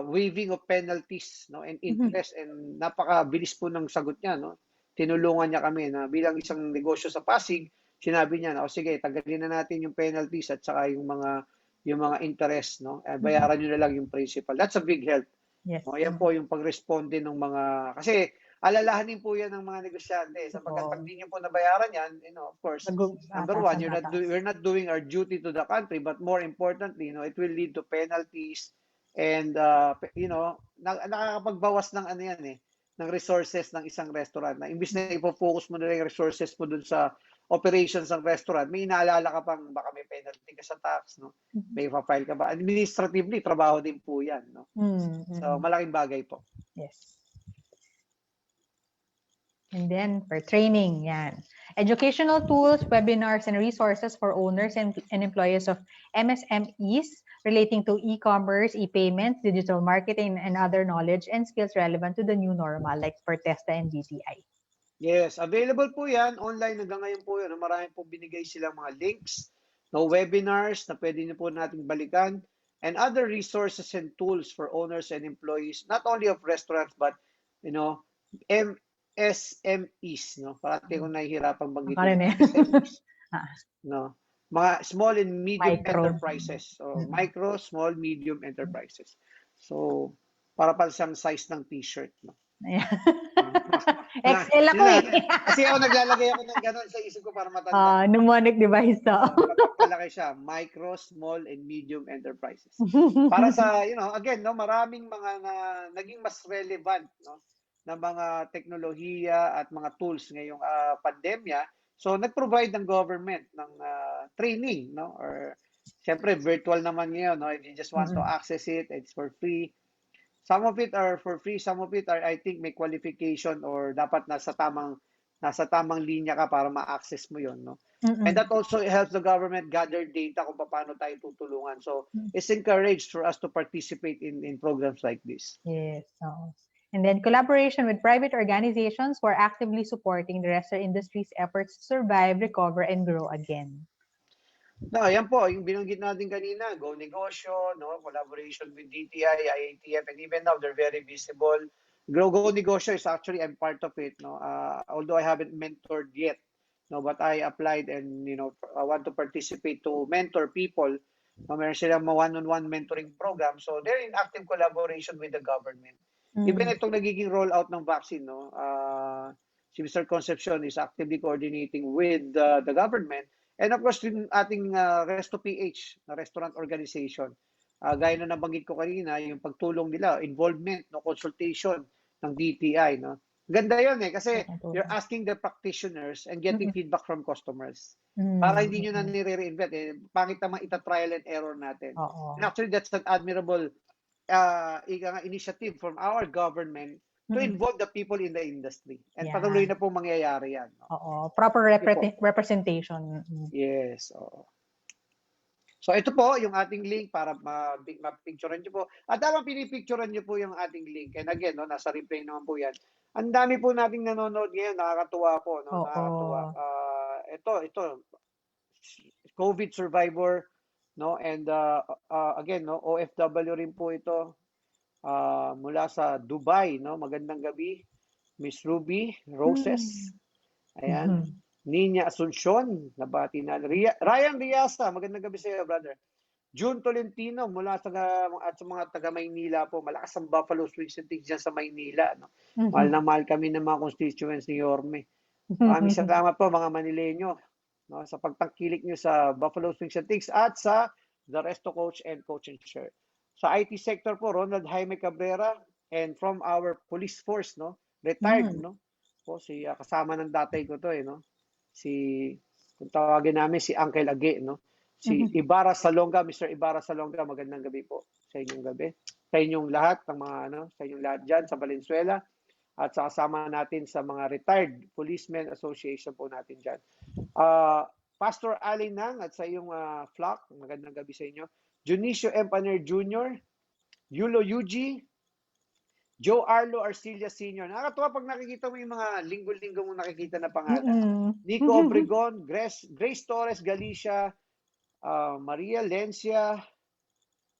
waiving of penalties, no, and interest, and napakabilis po ng sagot niya, no. Tinulungan niya kami na bilang isang negosyo sa Pasig, sinabi niya na, o sige, tagalin na natin yung penalties at saka yung mga interest, no? Bayaran niyo na lang yung principal. That's a big help. Yes. No? Yan po yung pag-responde ng mga, kasi alalahanin po yan ng mga negosyante. Sapagkat pag di niyo po nabayaran yan, of course, number one, we're not doing our duty to the country, but more importantly, it will lead to penalties and, nakakapagbawas ng ano yan ng resources ng isang restaurant. Na imbis na ipo-focus mo na yung resources mo dun sa operations ng restaurant, may inaalala ka pang baka may penalty ka sa tax, no? May pa-file ka ba? Administratively, trabaho din po yan, no? So, malaking bagay po. Yes. And then, for training, yan. Educational tools, webinars, and resources for owners and employees of MSMEs relating to e-commerce, e-payments, digital marketing, and other knowledge and skills relevant to the new normal, like for TESTA and DTI. Yes, available po yan. Online hanggang ngayon po yan. Marami po binigay silang mga links, no, webinars na pwede niyo po nating balikan, and other resources and tools for owners and employees, not only of restaurants, but, SMEs, no? Parati ko nahihirapang banggitin yung SMEs. No? Mga small and medium enterprises. So, micro, small, medium enterprises. So, para pala siyang size ng t-shirt, no? XL ako eh. Kasi ako naglalagay ako ng gano'n sa isip ko para matanda. Mnemonic device to. Malaki siya, micro, small, and medium enterprises. Para sa, again, no, maraming mga naging mas relevant, no, na mga teknolohiya at mga tools ngayong pandemya. So, nag-provide ng government ng training, no, or siyempre virtual naman ngayon, no, if you just want to access it, it's for free. Some of it are for free, some of it are, I think, may qualification or dapat nasa tamang linya ka para ma-access mo yon, no? And that also helps the government gather data kung paano tayo tutulungan. So, it's encouraged for us to participate in programs like this. Yes. And then collaboration with private organizations who are actively supporting the restaurant industry's efforts to survive, recover, and grow again. No, yan po, yung binanggit natin kanina, Go Negosyo, no, collaboration with DTI, IATF, and even now they're very visible. Go Negosyo is actually, I'm part of it, no, although I haven't mentored yet, no, but I applied and, I want to participate to mentor people. No, meron silang one-on-one mentoring program, so they're in active collaboration with the government. Even itong nagiging rollout ng vaccine, no, si Mr. Concepcion is actively coordinating with the government. And of course, yung ating Resto PH, na restaurant organization, gaya na nabanggit ko kanina, yung pagtulong nila, involvement, no, consultation ng DTI, no. Ganda 'yon kasi you're asking the practitioners and getting feedback from customers. Para hindi nyo na nire-reinvent pangit naman ita-trial and error natin. And actually that's an admirable initiative from our government to involve the people in the industry. And patuloy na po mangyayari yan. No? Proper representation. Yes. So ito po yung ating link para mapicturean nyo po. At habang pinipicturean nyo po yung ating link, and again, no, nasa replay naman po yan. Ang dami po nating nanonood ngayon, nakakatuwa po. No? Nakakatuwa. Ito, COVID survivor, no? And again, no, OFW rin po ito. Mula sa Dubai, no? Magandang gabi. Miss Ruby Roses. Ayan. Nina Asuncion, nabati na. Ryan Riasa, magandang gabi sa iyo, brother. June Tolentino, mula sa mga taga Maynila po. Malakas ang Buffalo Swings and Things dyan sa Maynila. No? Mahal na mahal kami ng mga constituents ni Yorme. Maraming salamat po mga Manileño, no? Sa pagtangkilik nyo sa Buffalo Swings and Things at sa The Resto Coach and Coach and Share. Sa IT sector po, Ronald Jaime Cabrera, and from our police force, no? Retired, no? Po, kasama ng datay ko to, no? Kung tawagin namin si Uncle Age, no? Si Ibarra Salonga, Mr. Ibarra Salonga, magandang gabi po sa inyong gabi. Sa inyong lahat, ng mga, sa inyong lahat dyan, sa Valenzuela, at sa kasama natin sa mga retired policemen association po natin dyan. Pastor Ali Nang at sa iyong flock, magandang gabi sa inyo. Junicio M. Paner Jr., Yulo Yuji, Joe Arlo Arcilla Sr. Nakakatuwa pag nakikita mo yung mga linggo-linggo mong nakikita na pangalan. Nico Obregon, Grace Torres Galicia, Maria Lencia,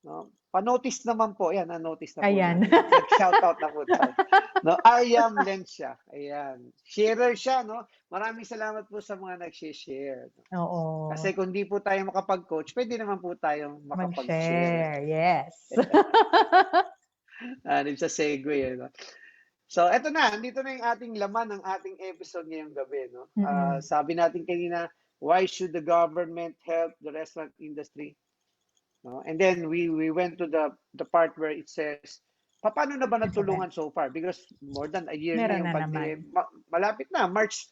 no? Pa-notice naman po. Ayan, na-notice na po. Ayan. Nag-shoutout na po tayo. No, Ariam Lencia. Ayan. Sharer siya, no? Maraming salamat po sa mga nag-share. Oo. Kasi kung di po tayo makapag-coach, pwede naman po tayong makapag-share. Mag-share, yes. Sa segue, no? So, eto na. Dito na yung ating laman ng ating episode ngayong gabi, no? Sabi natin kanina, why should the government help the restaurant industry? No? And then we went to the part where it says, paano na ba natulungan so far? Because more than a year na yung pandemic. Malapit na. March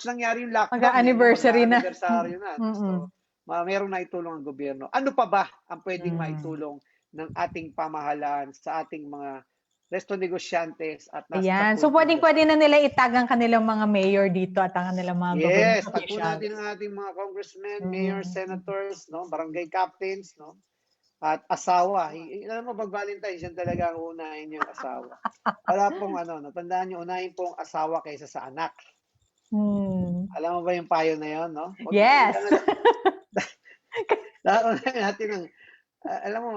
nangyari yung lockdown. Mag-anniversary na. Mag-anniversary na. So, merong naitulong ang gobyerno. Ano pa ba ang pwedeng maitulong ng ating pamahalaan sa ating mga resto negosyantes at nasa so pwede na nila itag ang kanilang mga mayor dito at ang kanilang mga yes, tag po natin ang ating mga congressmen, mayors, senators, no, barangay captains, no, at asawa. Alam mo, pag Valentine's, yan talaga ang unahin yung asawa. Wala pong natandaan nyo, unahin pong asawa kaysa sa anak. Alam mo ba yung payo na yun, no? Yes. Laro na natin ang, alam mo,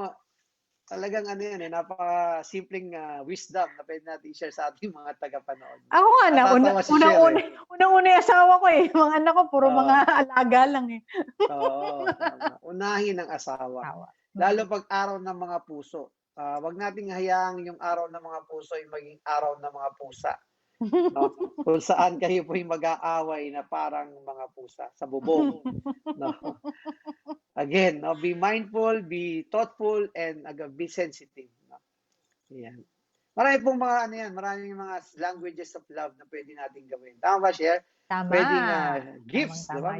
talagang napaka-simpleng wisdom na pwede natin i-share sa ating mga tagapanood. Ako nga na, unang-una yung asawa ko eh. Mga anak ko, puro mga alaga lang eh. Oo. Unahin ang asawa. Lalo pag araw ng mga puso. Wag nating hayaang yung araw ng mga puso ay maging araw ng mga pusa. No? Kung saan kayo po yung mag-aaway na parang mga pusa sa bubong. No? Again, no, be mindful, be thoughtful, and be sensitive. No? Yan. Marami pong mga maraming mga languages of love na pwede natin gawin. Tama ba, Cher? Tama. Pwedeng gifts, diba?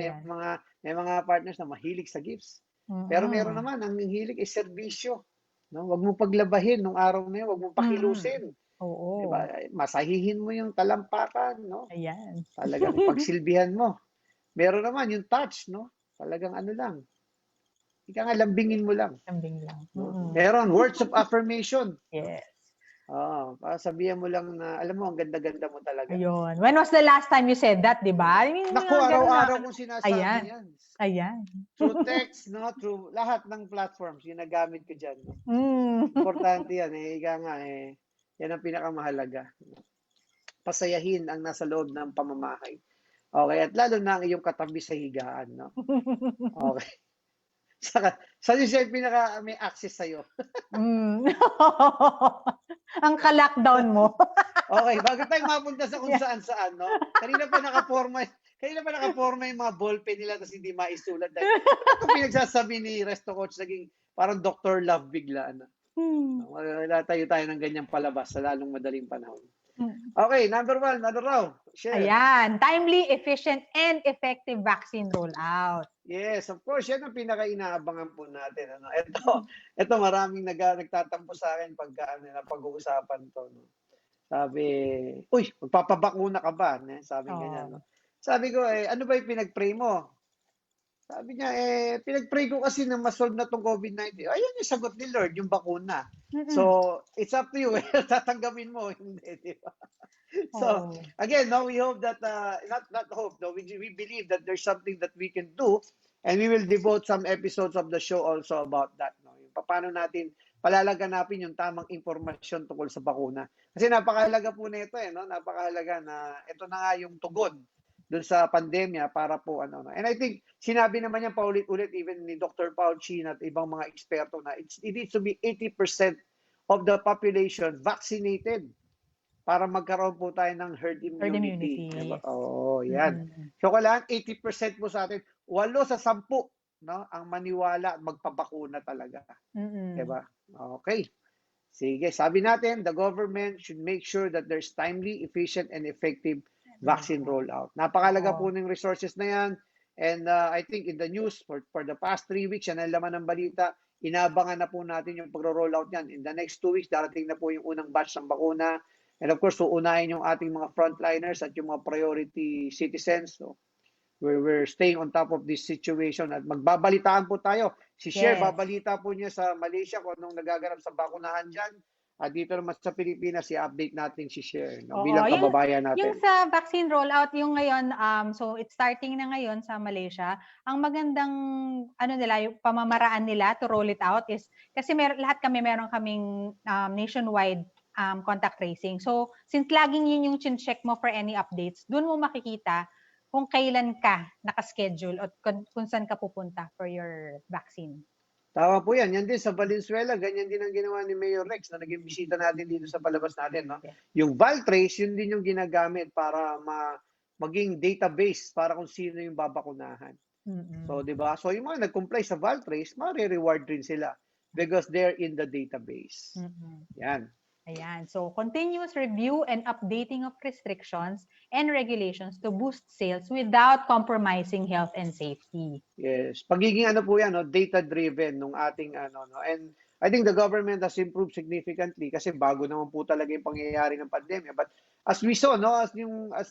May mga partners na mahilig sa gifts. Pero meron naman, ang hilig is serbisyo. No? Huwag mo paglabahin nung araw na yun, huwag mo pakilusin. Oo. Diba? Masahihin mo yung talampakan, no? Ayan. Talagang pagsilbihan mo. Meron naman yung touch, no? Talagang lang. Ika nga, lambingin mo lang. Lambing lang. Meron, words of affirmation. Yes. Para sabihan mo lang na, alam mo, ang ganda-ganda mo talaga. Ayun. When was the last time you said that, di ba? Naku, araw-araw kong sinasabi yan. Ayan. Through text, no? Through lahat ng platforms, ginagamit ko dyan. No? Importante yan. Ika nga, yan ang pinakamahalaga. Pasayahin ang nasa loob ng pamamahay. Okay, at lalo na ang iyong katabi sa higaan. No? Okay. Saan yung pinaka may access sa'yo? Ang ka-lockdown mo. Okay, bago tayo mapunta sa kung saan-saan, no? Kanina pa nakaporma yung mga ballpen nila tapos hindi maisulat. Ito pinagsasabi ni Resto Coach, naging parang Dr. Love bigla. Hmm. Wala tayo ng ganyang palabas sa lalong madaling panahon. Hmm. Okay, number 1, ano raw? Share. Ayan, timely, efficient, and effective vaccine rollout. Yes, of course, yan ang pinaka-inaabangan po natin. Ito maraming nagtatampo sa akin pagka pag-uusapan to. No? Sabi, uy, magpapabakuna ka ba? Sabi ganyan. No? Sabi ko, ano ba yung pinag-pray mo? Sabi niya, pinag-pray ko kasi na ma-solve na tong COVID-19. Ayun yung sagot ni Lord, yung bakuna. So, it's up to you. Tatanggapin mo, hindi, di ba? So, again, no, we hope that, not hope, no, we believe that there's something that we can do, and we will devote some episodes of the show also about that. No? Yung paano natin palalaganapin yung tamang impormasyon tungkol sa bakuna. Kasi napakahalaga po nito, no? Napakahalaga na ito na nga yung tugon dun sa pandemya para po ano. And I think sinabi naman yan paulit-ulit even ni Dr. Fauci at ibang mga eksperto na it needs to be 80% of the population vaccinated para magkaroon po tayo ng herd immunity. Diba? Yes. Yan. So kailangan 80% po sa atin, 8 sa 10, no, ang maniwala at magpabakuna talaga. Diba? Okay. Sige, sabi natin, the government should make sure that there's timely, efficient, and effective vaccine rollout. Napakalaga po ng resources na yan. And I think in the news for the past 3 weeks, yan ang laman ng balita, inabangan na po natin yung pagro-rollout yan. In the next 2 weeks, darating na po yung unang batch ng bakuna. And of course, uunahin yung ating mga frontliners at yung mga priority citizens. So, we're staying on top of this situation at magbabalitaan po tayo. Si Cher, babalita po niya sa Malaysia kung anong nagaganap sa bakunahan dyan. At dito naman sa Pilipinas, i-update natin si Cher bilang kababayan natin. Yung sa vaccine rollout, yung ngayon, so it's starting na ngayon sa Malaysia. Ang magandang yung pamamaraan nila to roll it out is, kasi lahat meron kaming nationwide contact tracing. So, since laging yun yung check mo for any updates, dun mo makikita kung kailan ka nakaschedule at kung saan ka pupunta for your vaccine. Tama po yan. Yan din sa Valenzuela, ganyan din ang ginawa ni Mayor Rex na naging bisita natin dito sa palabas natin. No? Yung Valtrace, yun din yung ginagamit para maging database para kung sino yung babakunahan. So, di ba? So, yung mga nag-comply sa Valtrace, ma-reward rin sila because they're in the database. Yan. Ayan. So, continuous review and updating of restrictions and regulations to boost sales without compromising health and safety. Yes. Pagiging po yan, data-driven nung ating And I think the government has improved significantly kasi bago naman po talaga yung pangyayari ng pandemya. But as we saw, as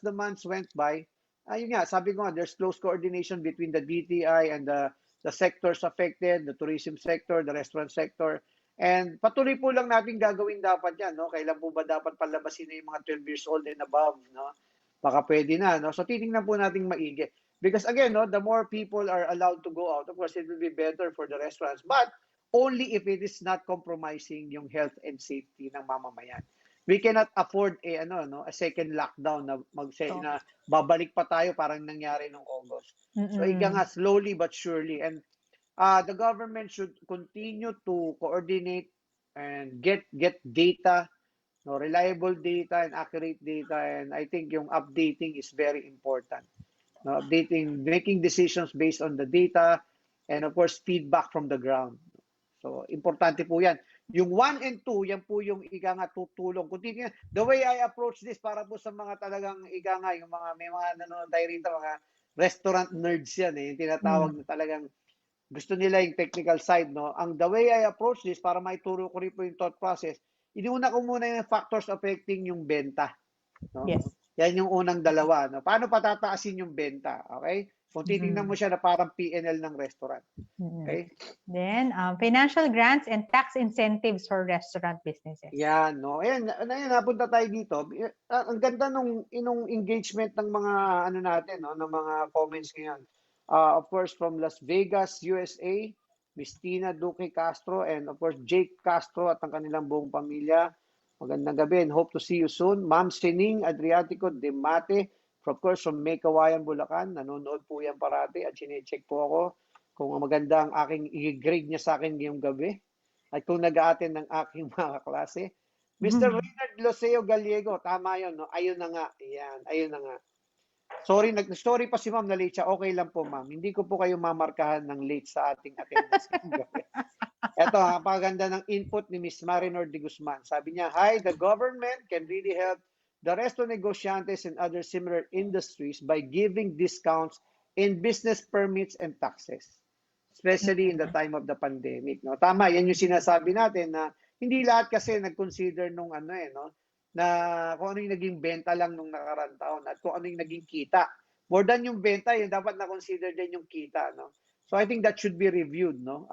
the months went by, ayun nga, sabi ko nga, there's close coordination between the DTI and the sectors affected, the tourism sector, the restaurant sector. And patuloy po lang natin gagawin dapat yan, no? Kailan po ba dapat palabasin na yung mga 12 years old and above, no? Baka pwede na, no? So titingnan po natin maigi. Because again, the more people are allowed to go out, of course, it will be better for the restaurants. But only if it is not compromising yung health and safety ng mamamayan. We cannot afford a second lockdown na na babalik pa tayo parang nangyari noong August. So ika nga, slowly but surely. And the government should continue to coordinate and get data, reliable data and accurate data. And I think yung updating is very important. Updating, making decisions based on the data and of course feedback from the ground. So importante po yan. Yung 1 and 2, yan po yung tutulong. Continue. The way I approach this para po sa mga talagang yung may mga nanonood tayo rito, mga restaurant nerds yan yung tinatawag na talagang gusto nila yung technical side, no? The way I approach this, para maituro ko rin po yung thought process, iniuna ko muna yung factors affecting yung benta. No? Yes. Yan yung unang dalawa. No? Paano patataasin yung benta? Okay? Kung titingnan mo siya na parang P&L ng restaurant. Okay? Then, financial grants and tax incentives for restaurant businesses. Yan, no? Ayan, napunta tayo dito. Ang ganda nung engagement ng mga natin, no? Ng mga comments ngayon. Of course, from Las Vegas, USA, Miss Tina Duque Castro, and of course, Jake Castro at ang kanilang buong pamilya. Magandang gabi and hope to see you soon. Ma'am Sining Adriatico de Mate, of course, from May Kawayan, Bulacan. Nanonood po yan parati at sinecheck po ako kung maganda ang aking i-grade niya sa akin ngayong gabi at kung nag-a-attend ng aking mga klase. Mr. Reynard Loseo Gallego, tama yun, no? Ayun na nga. Ayan, ayun na nga. Sorry, nag-story pa si ma'am na late siya. Okay lang po, ma'am. Hindi ko po kayo mamarkahan ng late sa ating attendance. Ito, ang paganda ng input ni Miss Marinor de Guzman. Sabi niya, hi, the government can really help the resto negosyantes and other similar industries by giving discounts in business permits and taxes, especially in the time of the pandemic. No? Tama, yan yung sinasabi natin na hindi lahat kasi nag-consider nung no, na kung ano yung naging benta lang nung nakarang taon at kung ano yung naging kita. More than yung benta, yun dapat na-consider din yung kita. No? So I think that should be reviewed. No?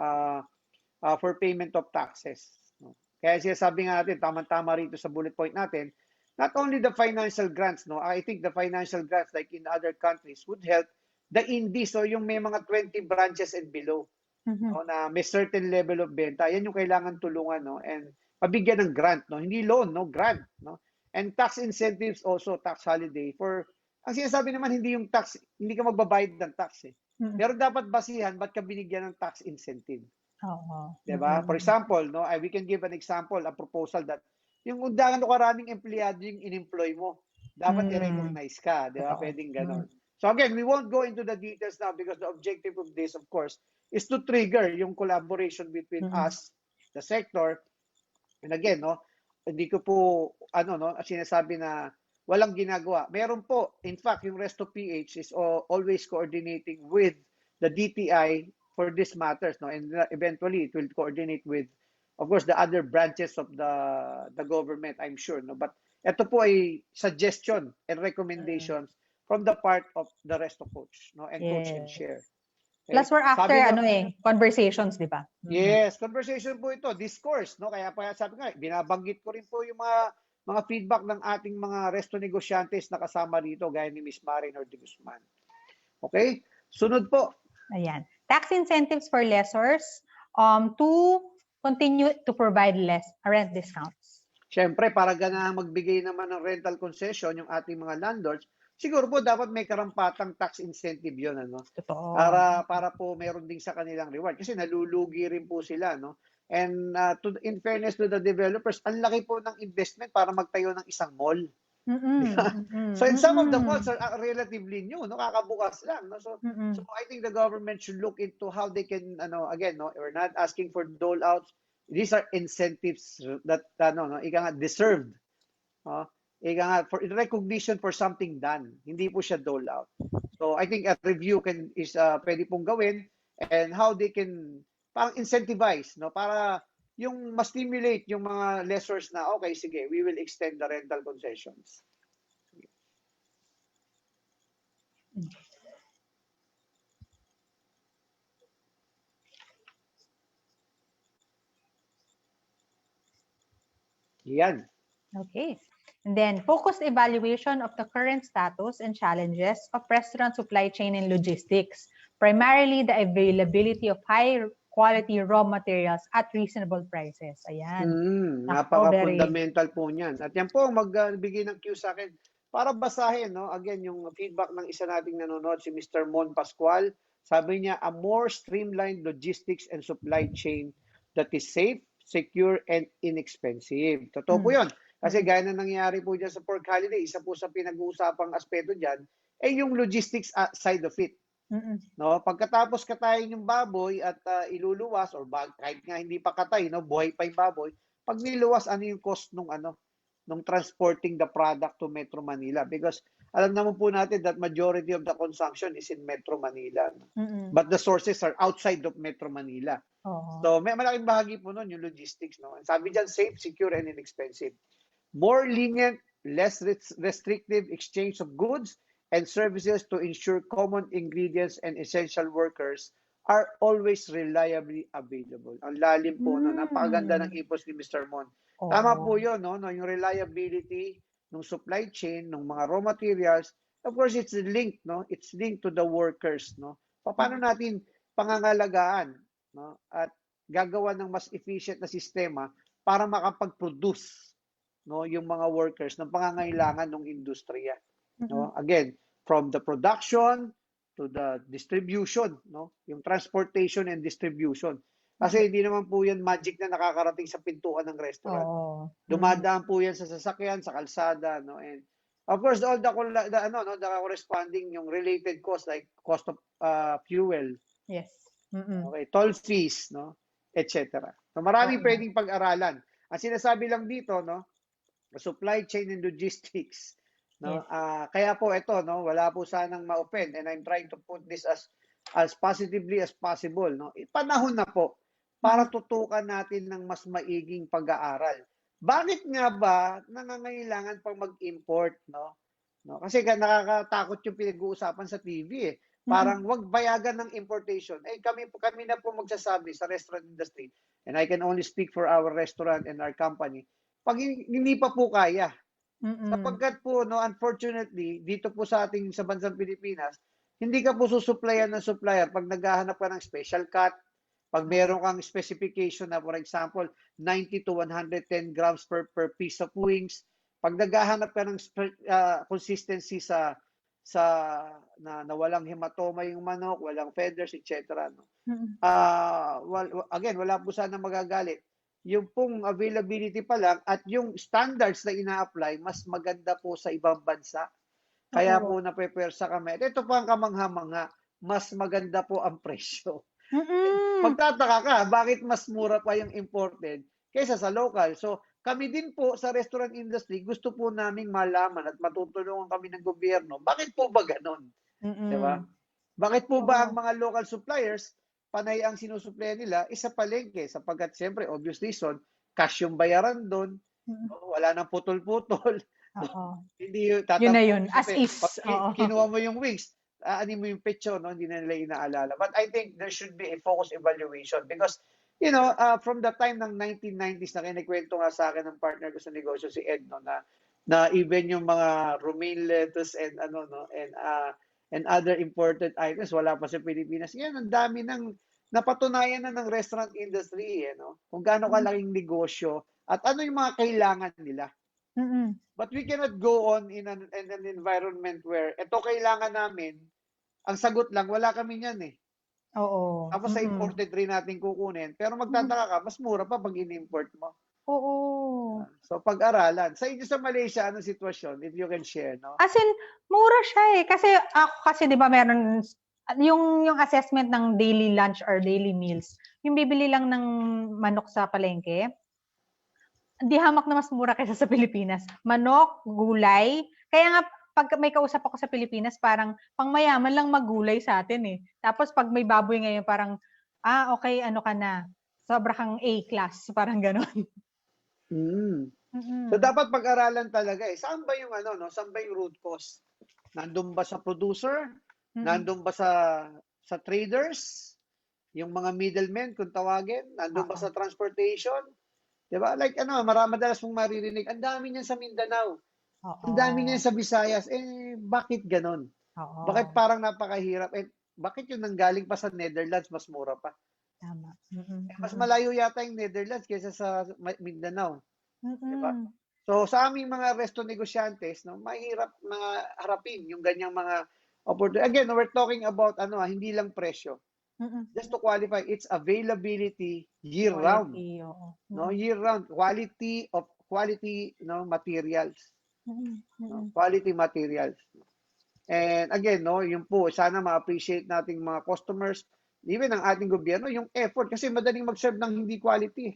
For payment of taxes. No? Kaya sinasabi nga natin, tama-tama rito sa bullet point natin, not only the financial grants, no, I think the financial grants like in other countries would help the indies, so yung may mga 20 branches and below, no, na may certain level of benta, yan yung kailangan tulungan, no, and mabigyan ng grant, no, hindi loan, no, grant, no, and tax incentives also, tax holiday for, ang sinasabi naman hindi yung tax, hindi ka magbabayad ng tax eh. Pero dapat basihan, ba't ka binigyan ng tax incentive? Oo. Diba? For example, no, we can give an example, a proposal that yung undangan o karaming empleyado yung in-employ mo, dapat i-recognize ka, di ba? Pwedeng ganon. So again, we won't go into the details now because the objective of this, of course, is to trigger yung collaboration between us, the sector, and again, no, hindi ko po, no, sinasabi na walang ginagawa. Meron po, in fact, yung Resto PH is always coordinating with the DTI for these matters, no, and eventually it will coordinate with, of course, the other branches of the government, I'm sure, no, but ito po ay suggestion and recommendations from the part of the Resto coach, no, and coach and share. Okay? Plus we're after nga, conversations, di ba? Yes, conversation po ito, discourse, no? Kaya sabi nga, binabanggit ko rin po yung mga feedback ng ating mga resto negosyantes na kasama rito, gaya ni Miss Marinor de Guzman. Okay? Sunod po. Ayan. Tax incentives for lessors to continue to provide less rent discounts. Siyempre, para ganang magbigay naman ng rental concession yung ating mga landlords, siguro po dapat may karampatang tax incentive yun, ano? Totoo. Para po meron din sa kanilang reward. Kasi nalulugi rin po sila, no? And in fairness to the developers, ang laki po ng investment para magtayo ng isang mall. So in some of the malls are relatively new, no, kakabukas lang, no. So I think the government should look into how they can, again, no, we're not asking for dole outs. These are incentives that no, ika nga deserved, ika nga for recognition for something done. Hindi po siya dole out. So I think a review is pwede pong gawin, and how they can parang incentivize, no, para yung ma-stimulate yung mga lessors na, okay, sige, we will extend the rental concessions. Yan. Okay. And then, focused evaluation of the current status and challenges of restaurant supply chain and logistics, primarily the availability of high-quality raw materials at reasonable prices. Ayan. Napaka-fundamental po niyan. At yan po, magbigay ng cue sa akin para basahin, no? Again, yung feedback ng isa nating nanonood, si Mr. Mon Pascual. Sabi niya, a more streamlined logistics and supply chain that is safe, secure, and inexpensive. Totoo po yun. Kasi gaya na nangyari po dyan sa pork holiday, isa po sa pinag-uusapang aspeto dyan, ay yung logistics side of it. No, pagkatapos katayin yung baboy at iluluwas or kahit nga hindi pa katay, no, buhay pa yung baboy, pag niluwas, ano yung cost nung transporting the product to Metro Manila? Because alam naman po natin that majority of the consumption is in Metro Manila. But the sources are outside of Metro Manila. So may malaking bahagi po nun yung logistics, no. Sabi diyan, safe, secure, and inexpensive. More lenient, less restrictive exchange of goods and services to ensure common ingredients and essential workers are always reliably available. Ang lalim po, no? Napakaganda ng ipos ni Mr. Mon. Tama po yun, no? Yung reliability ng supply chain, ng mga raw materials, of course, it's linked, no? It's linked to the workers, no? Paano natin pangangalagaan, no? At gagawa ng mas efficient na sistema para makapag-produce, no, yung mga workers ng pangangailangan ng industriya, no? Again, from the production to the distribution, no, yung transportation and distribution, kasi hindi naman po yan magic na nakakarating sa pintuan ng restaurant. Dumadaan po yan sa sasakyan, sa kalsada, no, and of course all the corresponding yung related cost like cost of fuel, yes, okay, toll fees, no, etc. So maraming Oo. pwedeng pag-aralan. Ang sinasabi lang dito, no, supply chain and logistics, no? Yes. Kaya po ito, no, wala po sanang ma-offend, and I'm trying to put this as positively as possible, no. Panahon na po para Mm-mm. tutukan natin ng mas maiging pag-aaral. Bakit nga ba nangangailangan pang mag-import, no? No, kasi nakakatakot yung pinag-uusapan sa TV eh. Mm-mm. Parang wag bayagan ng importation. Eh kami na po magsasabi sa restaurant industry, and I can only speak for our restaurant and our company. Pag hindi pa po kaya, Mm-mm. sapagkat po, no, unfortunately, dito po sa ating sa bansang Pilipinas, hindi ka po susuplayan ng supplier pag naghahanap ka ng special cut, pag Oo. meron kang specification na, for example, 90 to 110 grams per piece of wings, pag naghahanap ka ng consistency sa na walang hematoma yung manok, walang feathers, etc. No? Mm-mm. Again, wala po sana magagalit. Yung pong availability pa lang at yung standards na ina-apply, mas maganda po sa ibang bansa. Kaya Oo. po napepersa kami. At ito po ang kamangha-mangha, mas maganda po ang presyo. Mm-mm. Magtataka ka, bakit mas mura pa yung imported kaysa sa local? So, kami din po sa restaurant industry, gusto po naming malaman at matutulungan kami ng gobyerno. Bakit po ba ganon? Di ba? Mm-mm. Bakit po ba ang Oo. mga local suppliers, panay ang sinusupply nila, isa palengke? Sapagkat siyempre, obvious reason, cash yung bayaran doon, Mm-mm. wala nang putol-putol. Oo. Hindi Yun na tatampo yun. mo sa As is. pag Oo. kinuha mo yung wings, ani mo yung pecho, no? Hindi na nila inaalala. But I think there should be a focused evaluation because, from the time ng 1990s na kinikwento nga sa akin ng partner ko sa negosyo, si Ed, no, na even yung mga romaine lettuce and ano, no, and other imported items, wala pa sa Pilipinas. Yan, ang dami ng napatunayan na ng restaurant industry, kung gaano Mm-mm. kalaking negosyo at ano yung mga kailangan nila. Mm-mm. But we cannot go on in an environment where ito kailangan namin, ang sagot lang, wala kami niyan eh. Oo. Tapos sa Mm-mm. imported rin natin kukunin. Pero Mm-mm. magtataka ka, mas mura pa pag in-import mo. Oo. So pag-aralan. Sa inyo sa Malaysia, anong sitwasyon? If you can share, no? As in, mura siya eh. Kasi ako kasi 'di ba meron yung assessment ng daily lunch or daily meals. Yung bibili lang ng manok sa palengke, di hamak na mas mura kaysa sa Pilipinas. Manok, gulay. Kaya nga pag may kausap ako sa Pilipinas, parang pangmayaman lang magulay sa atin eh. Tapos pag may baboy ngayon, parang okay, ano ka na. Sobra kang A-class, parang gano'n. Mm. So Mm. dapat pag-aralan talaga eh. Saan ba yung ano, no? Saan ba yung root cause? Nandun ba sa producer? Mm. Nandun ba sa traders? Yung mga middlemen kung tawagin? Nandun ba Oo. sa transportation? 'Di ba? Like madalas mong maririnig, ang dami niyan sa Mindanao. Ang dami niyan Oo. sa Visayas. Eh bakit ganon? Bakit Oo. parang napakahirap? Eh bakit yung nanggaling pa sa Netherlands mas mura pa? Tama. Mm. Eh, mas Mm. malayo yata yung Netherlands kaysa sa Mindanao, 'di ba? Mm. So sa aming mga resto negosyantes, no, mahirap mga harapin yung ganyang mga opportunity. Again, we're talking about hindi lang presyo. Mm. Just to qualify, it's availability year round, Quality, oo. no? Mm. Year round quality, materials, Mm. no? Mm. Quality materials. And again, no, yun po, sana ma-appreciate nating mga customers, even ang ating gobyerno, yung effort kasi madaling mag-serve ng hindi quality.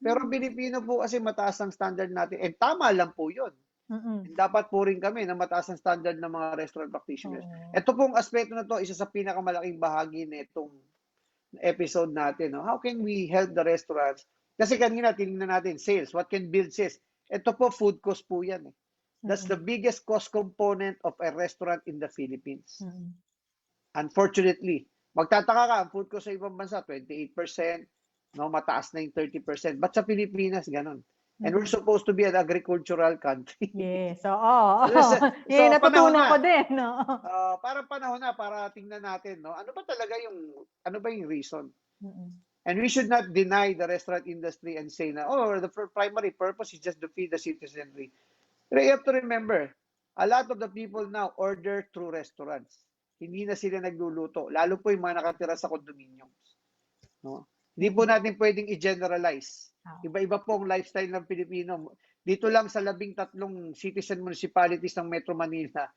Pero ang Mm. Pilipino po kasi mataas ang standard natin. And tama lang po yun. Mm. And dapat po rin kami na mataas ang standard ng mga restaurant practitioners. Oo. Ito pong aspeto na to, isa sa pinakamalaking bahagi nitong episode natin. No? How can we help the restaurants? Kasi kanina, tinignan natin, sales. What can build sales? Ito po, food cost po yan. That's the Mm. biggest cost component of a restaurant in the Philippines. Mm. Unfortunately, magtataka ka, ang food cost sa ibang bansa, 28%, no, mataas na yung 30%. But sa Pilipinas, ganun. And we're Mm. supposed to be an agricultural country. Yes, oo. So, panahon Natutunan ko na. din, no? Parang panahon na para tingnan natin, no? Ano ba yung reason? Mm. And we should not deny the restaurant industry and say na, the primary purpose is just to feed the citizenry. But you have to remember, a lot of the people now order through restaurants. Hindi na sila nagluluto. Lalo po yung mga nakatira sa condominiums. No? Hindi po Mm. natin pwedeng i-generalize. Oo. Iba-iba po ang lifestyle ng Pilipino. Dito lang sa 13 cities and municipalities ng Metro Manila,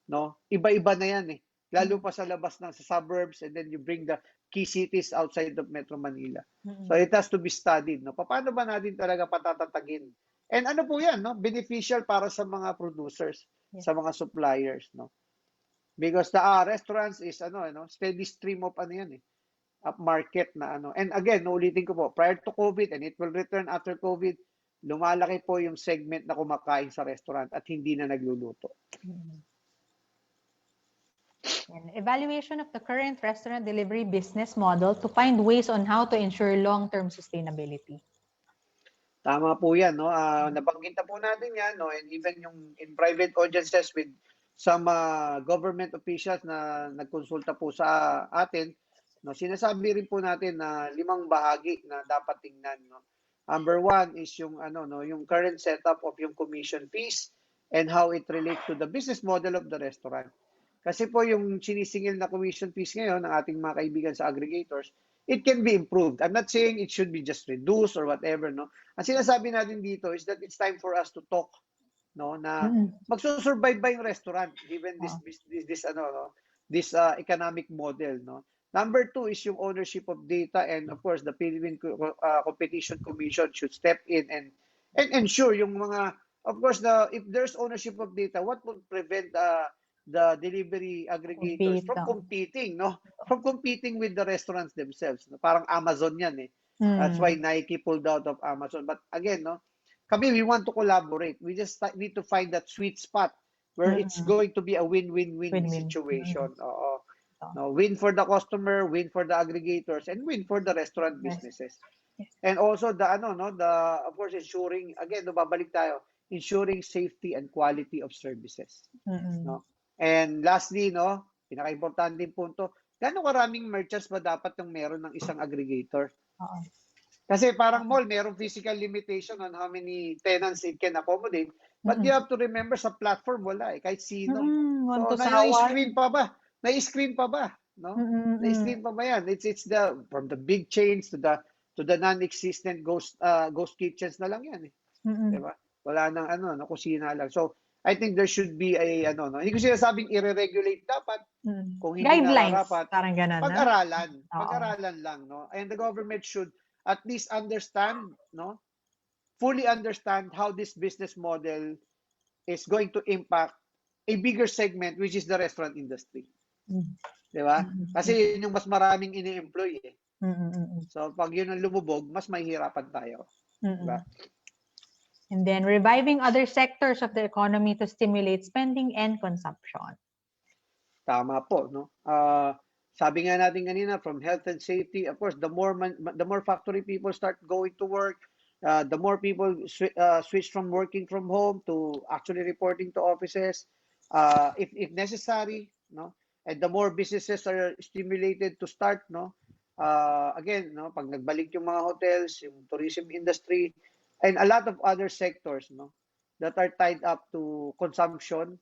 no? Iba-iba na yan eh. lalo pa sa labas ng sa suburbs, and then you bring the key cities outside of Metro Manila. So it has to be studied, no? Paano ba natin talaga patatatagin? And ano po 'yan, no? Beneficial para sa mga producers, sa mga suppliers, no? Because the restaurants is steady stream of ano 'yan, up market na ano. And again, ulitin ko po, prior to COVID and it will return after COVID, lumalaki po yung segment na kumakain sa restaurant at hindi na nagluluto. And evaluation of the current restaurant delivery business model to find ways on how to ensure long-term sustainability. Tama po yan, no? Nabanggit na po natin yan, no? And even yung in private audiences with some government officials na nagkonsulta po sa atin, no? Sinasabi rin po natin na 5 bahagi na dapat tingnan, no? Number 1 is yung yung current setup of yung commission fees and how it relates to the business model of the restaurant. Kasi po yung sinisingil na commission fees ngayon ng ating mga kaibigan sa aggregators, it can be improved. I'm not saying it should be just reduced or whatever, no? Ang sinasabi natin dito is that it's time for us to talk, no, na magsusurvive ba yung restaurant given this economic model, no? Number 2 is yung ownership of data, and of course the Philippine Competition Commission should step in and ensure yung mga, of course, if there's ownership of data, what would prevent the delivery aggregators from competing, no? From competing with the restaurants themselves. No? Parang Amazon yan eh. That's why Nike pulled out of Amazon. But again, no, kami, we want to collaborate. We just need to find that sweet spot where it's going to be a win-win-win situation. No, win for the customer, win for the aggregators, and win for the restaurant businesses. And also of course, ensuring, again, babalik tayo, ensuring safety and quality of services. No? And lastly, no, pinaka-importanting punto, gaano karaming merchants ba dapat yung meron ng isang aggregator? Kasi parang mall, merong physical limitation on how many tenants it can accommodate. But you have to remember, sa platform, wala eh. Kahit sino. So, na-screen pa ba? Na-screen pa ba? No? Na-screen pa ba yan? It's from the big chains to the non-existent ghost kitchens na lang yan eh. Diba? Wala nang kusina lang. So, I think there should be hindi ko sinasabing i-regulate dapat. Kung hindi guidelines, dapat, parang ganun, pag-aralan lang, no? And the government should at least understand, no? Fully understand how this business model is going to impact a bigger segment, which is the restaurant industry. Diba? Kasi yun yung mas maraming ini-employ eh. So, pag yun ang lumubog, mas mahihirapan tayo. Diba? And then reviving other sectors of the economy to stimulate spending and consumption. Tama po, no? Sabi nga natin kanina, from health and safety, of course, the more factory people start going to work, the more people switch from working from home to actually reporting to offices, if necessary, no? And the more businesses are stimulated to start, no? Again, no, pag nagbalik yung mga hotels, yung tourism industry, and a lot of other sectors, no, that are tied up to consumption,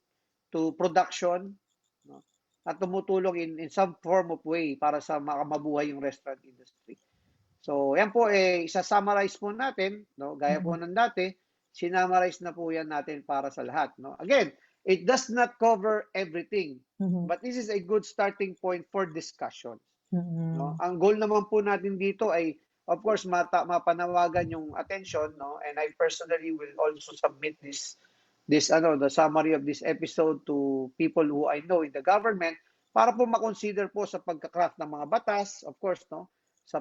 to production, no, at tumutulong in some form of way para sa mabuhay yung restaurant industry. So, yan po isa-summarize po natin, no, gaya po ng dati, sinamarize na po yan natin para sa lahat, no. Again, it does not cover everything, but this is a good starting point for discussion. No? Ang goal naman po natin dito ay, of course, mapanawagan yung attention, no? And I personally will also submit the summary of this episode to people who I know in the government para po makonsider po sa pagka-craft ng mga batas, of course, no? Sa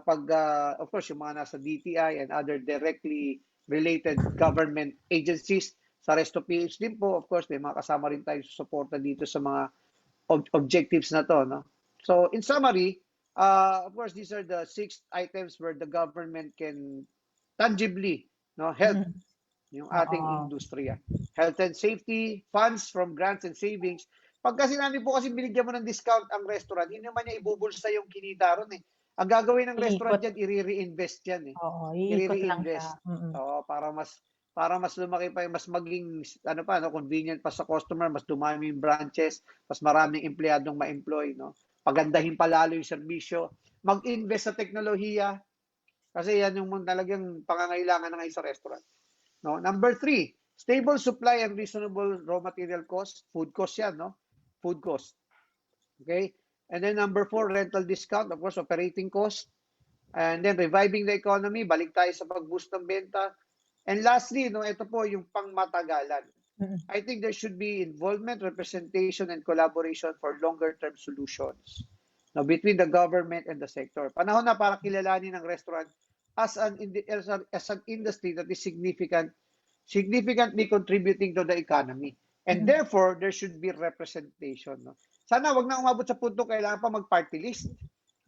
of course, yung mga nasa DTI and other directly related government agencies. Sa Resto PH din po, of course, may mga kasama rin tayo suporta dito sa mga objectives na to, no? So, in summary, of course, these are the 6 items where the government can tangibly, no, help yung ating industriya. Health and safety, funds from grants and savings. Pag kasi namin po kasi binigyan mo ng discount ang restaurant, hindi naman niya ibubulsa yung kinita ron eh. Ang gagawin ng restaurant yan, i-reinvest yan eh. Iikot lang siya. Para mas lumaki pa, mas maging convenient pa sa customer, mas dumami yung branches, mas maraming empleyadong ma-employ, no? Pagandahin pa lalo yung serbisyo, mag-invest sa teknolohiya, kasi yan yung talagang pangangailangan ng isang restaurant. No? Number 3, stable supply and reasonable raw material cost. Food cost yan, no? Food cost. Okay? And then number 4, rental discount, of course, operating cost. And then reviving the economy, balik tayo sa pag-boost ng benta. And lastly, no, ito po yung pangmatagalan. Mm-mm. I think there should be involvement, representation, and collaboration for longer-term solutions no, between the government and the sector. Panahon na para kilalanin ng restaurant as an industry that is significantly contributing to the economy. And Mm-mm. therefore, there should be representation. No? Sana wag na umabot sa punto kailangan pa mag-party list no?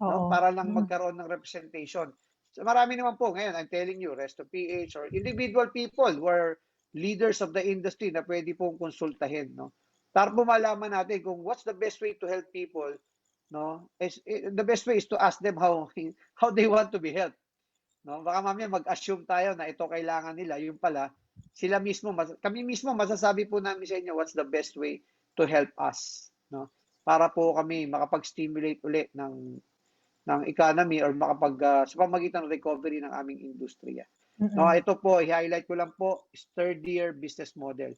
Oo. Para lang Mm-mm. magkaroon ng representation. So, marami naman po ngayon, I'm telling you, Resto PH or individual people who are leaders of the industry na pwede pong konsultahin. No? Para po malaman natin kung what's the best way to help people. No? The best way is to ask them how they want to be helped. No? Baka mamaya mag-assume tayo na ito kailangan nila. Yung pala, kami mismo masasabi po namin sa inyo what's the best way to help us. No? Para po kami makapag-stimulate ulit ng economy or sa pamagitan ng recovery ng aming industriya. No, Mm-mm. ito po, i-highlight ko lang po, third year business model.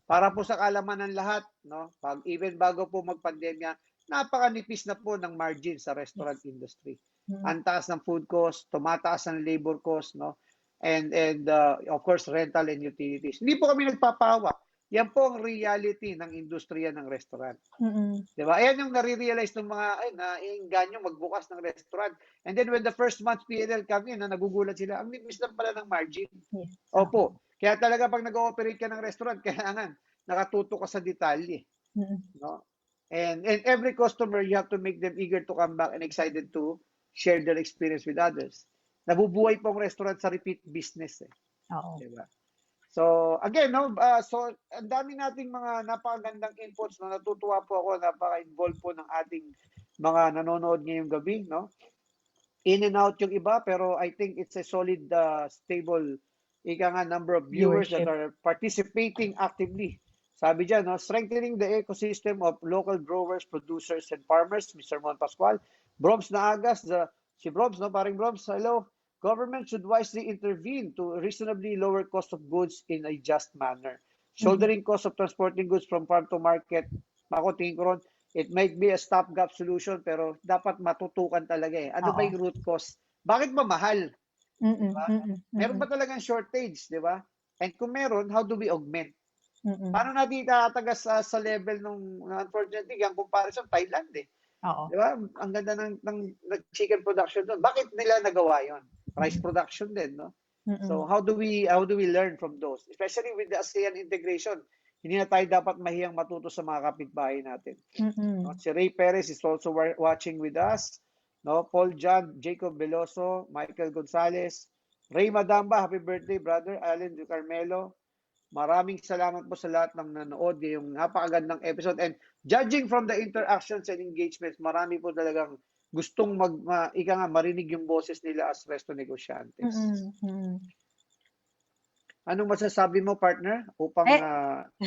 Para po sa kaalaman ng lahat, no, even bago po magpandemya, napakanipis na po ng margin sa restaurant Yes. industry. Mm-mm. Ang taas ng food cost, tumataas ang labor cost, no? And of course rental and utilities. Hindi po kami nagpapahawak. Yan po ang reality ng industriya ng restaurant. Mm-mm. Diba? Ayan yung nare-realize ng mga nainganyo magbukas ng restaurant. And then when the first month PNL come in, nagugulat sila, ang nipis lang pala ng margin. Yes. Opo. Kaya talaga pag nag-ooperate ka ng restaurant, kailangan nakatuto ka sa detalye. Mm-mm. No? And every customer, you have to make them eager to come back and excited to share their experience with others. Nabubuhay po ang restaurant sa repeat business. Oo. Diba? So, again, no, so ang dami nating mga napakagandang inputs, no, natutuwa po ako, napaka-involved po ng ating mga nanonood ngayong gabi, no? In and out yung iba, pero I think it's a solid, stable, number of viewers that Viewership. are participating actively. Sabi dyan, no, strengthening the ecosystem of local growers, producers, and farmers, Mr. Mon Pascual. Brobs Naagas, si Brobs, no, paring Brobs, hello. Government should wisely intervene to reasonably lower cost of goods in a just manner. Mm-hmm. Shouldering cost of transporting goods from farm to market, ako tingin ko ron, it might be a stopgap solution pero dapat matutukan talaga eh. Ano ba Oo. yung root cause? Bakit ba mahal? Mm-mm. Diba? Mm-mm. Meron Mm-mm. ba talagang shortage, di ba? And kung meron, how do we augment? Mm-mm. Paano natin itatagas sa level nung unfortunately, ang comparison, Thailand eh. Oo. Di ba? Ang ganda ng chicken production doon. Bakit nila nagawa yon? Rice production din, no? So Mm-mm. how do we learn from those? Especially with the ASEAN integration. Hindi na tayo dapat mahiyang matuto sa mga kapitbahay natin. No? Mm-mm. Si Ray Perez is also watching with us. No? Paul John, Jacob Veloso, Michael Gonzalez, Ray Madamba, happy birthday brother, Allen Di Carmelo. Maraming salamat po sa lahat ng nanood ngayong napakagandang episode. And judging from the interactions and engagements, marami po talagang gustong marinig yung boses nila as resto negosyantes. Mm-mm. Mm-mm. Anong masasabi mo, partner, upang Eh,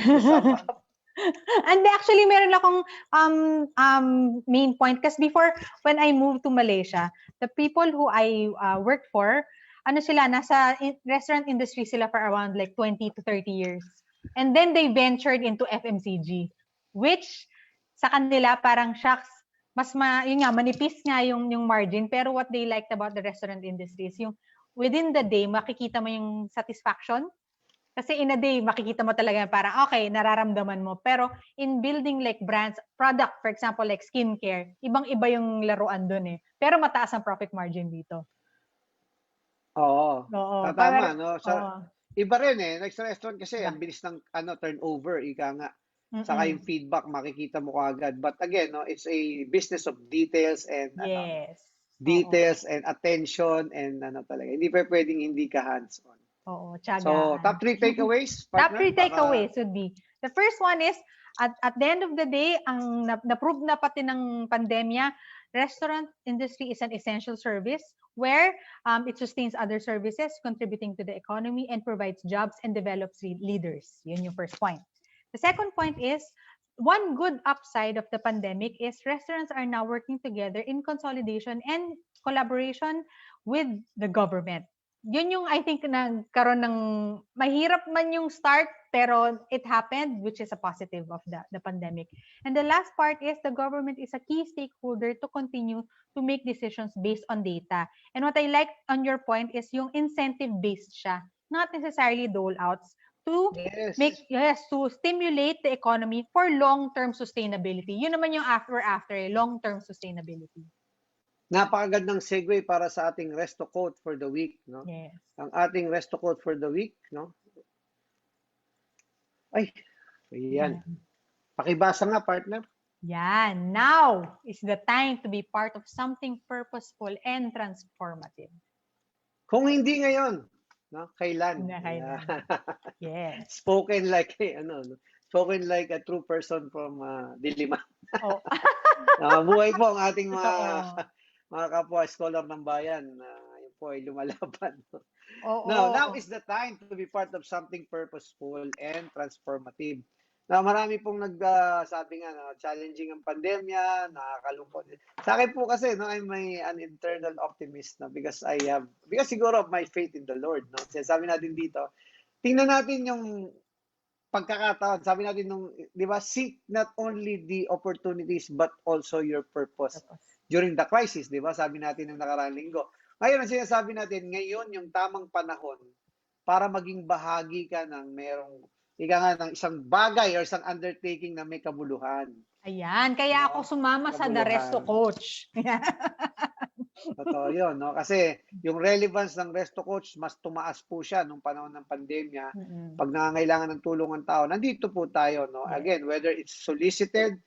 to sum up? And actually, meron akong main point. Kasi before, when I moved to Malaysia, the people who I worked for, nasa restaurant industry sila for around like 20 to 30 years. And then they ventured into FMCG, which sa kanila parang shucks, yun nga, manipis nga yung margin. Pero what they liked about the restaurant industry is yung within the day, makikita mo yung satisfaction. Kasi in a day, makikita mo talaga parang, okay, nararamdaman mo. Pero in building like brands, product, for example, like skincare, ibang-iba yung laruan dun eh. Pero mataas ang profit margin dito. Oo. Oo. Tama, no? Oo. Iba rin eh. Next restaurant kasi, Diba? ang bilis ng turnover, ika nga. Saka yung Mm-mm. feedback, makikita mo kaagad. But again, no, it's a business of details and Yes. Oo. details and attention and talaga. Hindi pa pwedeng hindi ka hands-on. Oo. So, top Tiyagaan. 3 takeaways, Top partner? 3 takeaways would be, the first one is, at the end of the day, ang na-prove na pati ng pandemya, restaurant industry is an essential service where it sustains other services, contributing to the economy and provides jobs and develops leaders. Yun yung first point. The second point is, one good upside of the pandemic is restaurants are now working together in consolidation and collaboration with the government. Yun yung I think nagkaroon ng mahirap man yung start Pero it happened, which is a positive of the pandemic. And the last part is the government is a key stakeholder to continue to make decisions based on data. And what I like on your point is yung incentive-based siya, not necessarily dole-outs, to Yes. to stimulate the economy for long-term sustainability. Yun naman yung after, long-term sustainability. Napakagandang segue para sa ating resto quote for the week, no? Yes. Ang ating resto quote for the week, no? Ay, ayan. Pakibasa nga, partner. Yan. Now is the time to be part of something purposeful and transformative. Kung hindi ngayon, no? Kailan? Kailan. Yes. Spoken like spoken like a true person from Diliman. Oh. Buhay po ang ating mga kapwa scholar ng bayan. Yun po ay lumalaban. Now is the time to be part of something purposeful and transformative. Marami pong nagsabi nga na challenging ang pandemya, nakakalungkot. Sa akin po kasi, no, I'm an internal optimist, no, because siguro of my faith in the Lord, no. Sabi natin dito, tingnan natin yung pagkakataon. Sabi natin nung, 'di ba, seek not only the opportunities but also your purpose during the crisis, 'di ba? Sabi natin nung nakaraang linggo. Ngayon, ang sinasabi natin, ngayon yung tamang panahon para maging bahagi ka ng ng isang bagay or isang undertaking na may kabuluhan. Ayan, kaya ako sumama sa The Resto Coach. Totoo yun, no? Kasi yung relevance ng Resto Coach, mas tumaas po siya nung panahon ng pandemya. Pag nangangailangan ng tulong ng tao, nandito po tayo, no? Again, whether it's solicited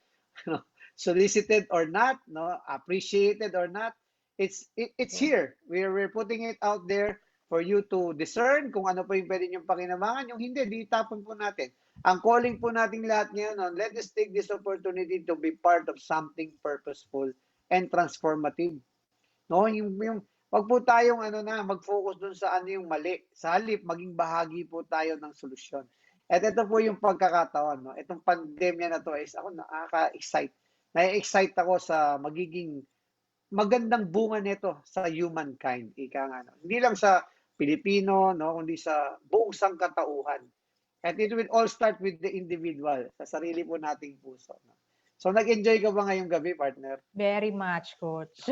or not, no? Appreciated or not, it's here. We're putting it out there for you to discern kung ano po yung pwede niyong pakinabangan. Yung hindi, di tapon po natin. Ang calling po nating lahat ngayon, no? Let us take this opportunity to be part of something purposeful and transformative. No, yung wag po tayong mag-focus dun sa ano yung mali. Sa halip, maging bahagi po tayo ng solusyon. At ito po yung pagkakataon, no? Itong pandemya na to is ako nakaka-excite. Na-excite ako sa magiging magandang bunga nito sa humankind. Ika nga, no? Hindi lang sa Pilipino, no, kundi sa buong sangkatauhan. And it will all start with the individual, sa sarili po nating puso. No? So, nag-enjoy ka ba ngayong gabi, partner? Very much, Coach.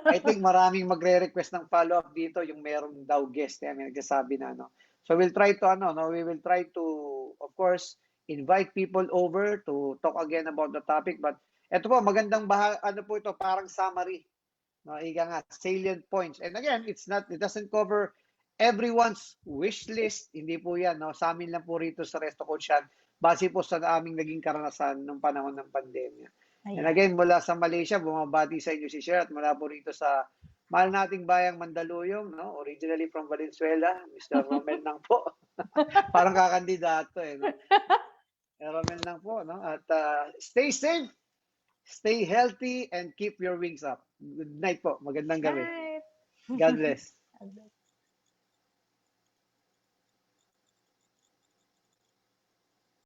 I think maraming magre-request ng follow-up dito, yung merong daw guest. May nagsasabi na, no? So, we will try to, of course, invite people over to talk again about the topic. But, eto po, magandang po ito, parang summary. No, ika nga, salient points. And again, it doesn't cover everyone's wish list. Hindi po yan, no? Sa amin lang po rito sa Resto Coach yan, base po sa aming naging karanasan nung panahon ng pandemya. And again, mula sa Malaysia, bumabati sa inyo si Sher at mula po rito sa mahal nating bayang Mandaluyong, no? Originally from Valenzuela, Mr. Romel nang po. Parang kakandidato no? Romel nang po, no? At stay safe, stay healthy, and keep your wings up. Good night po. Magandang gabi. God bless.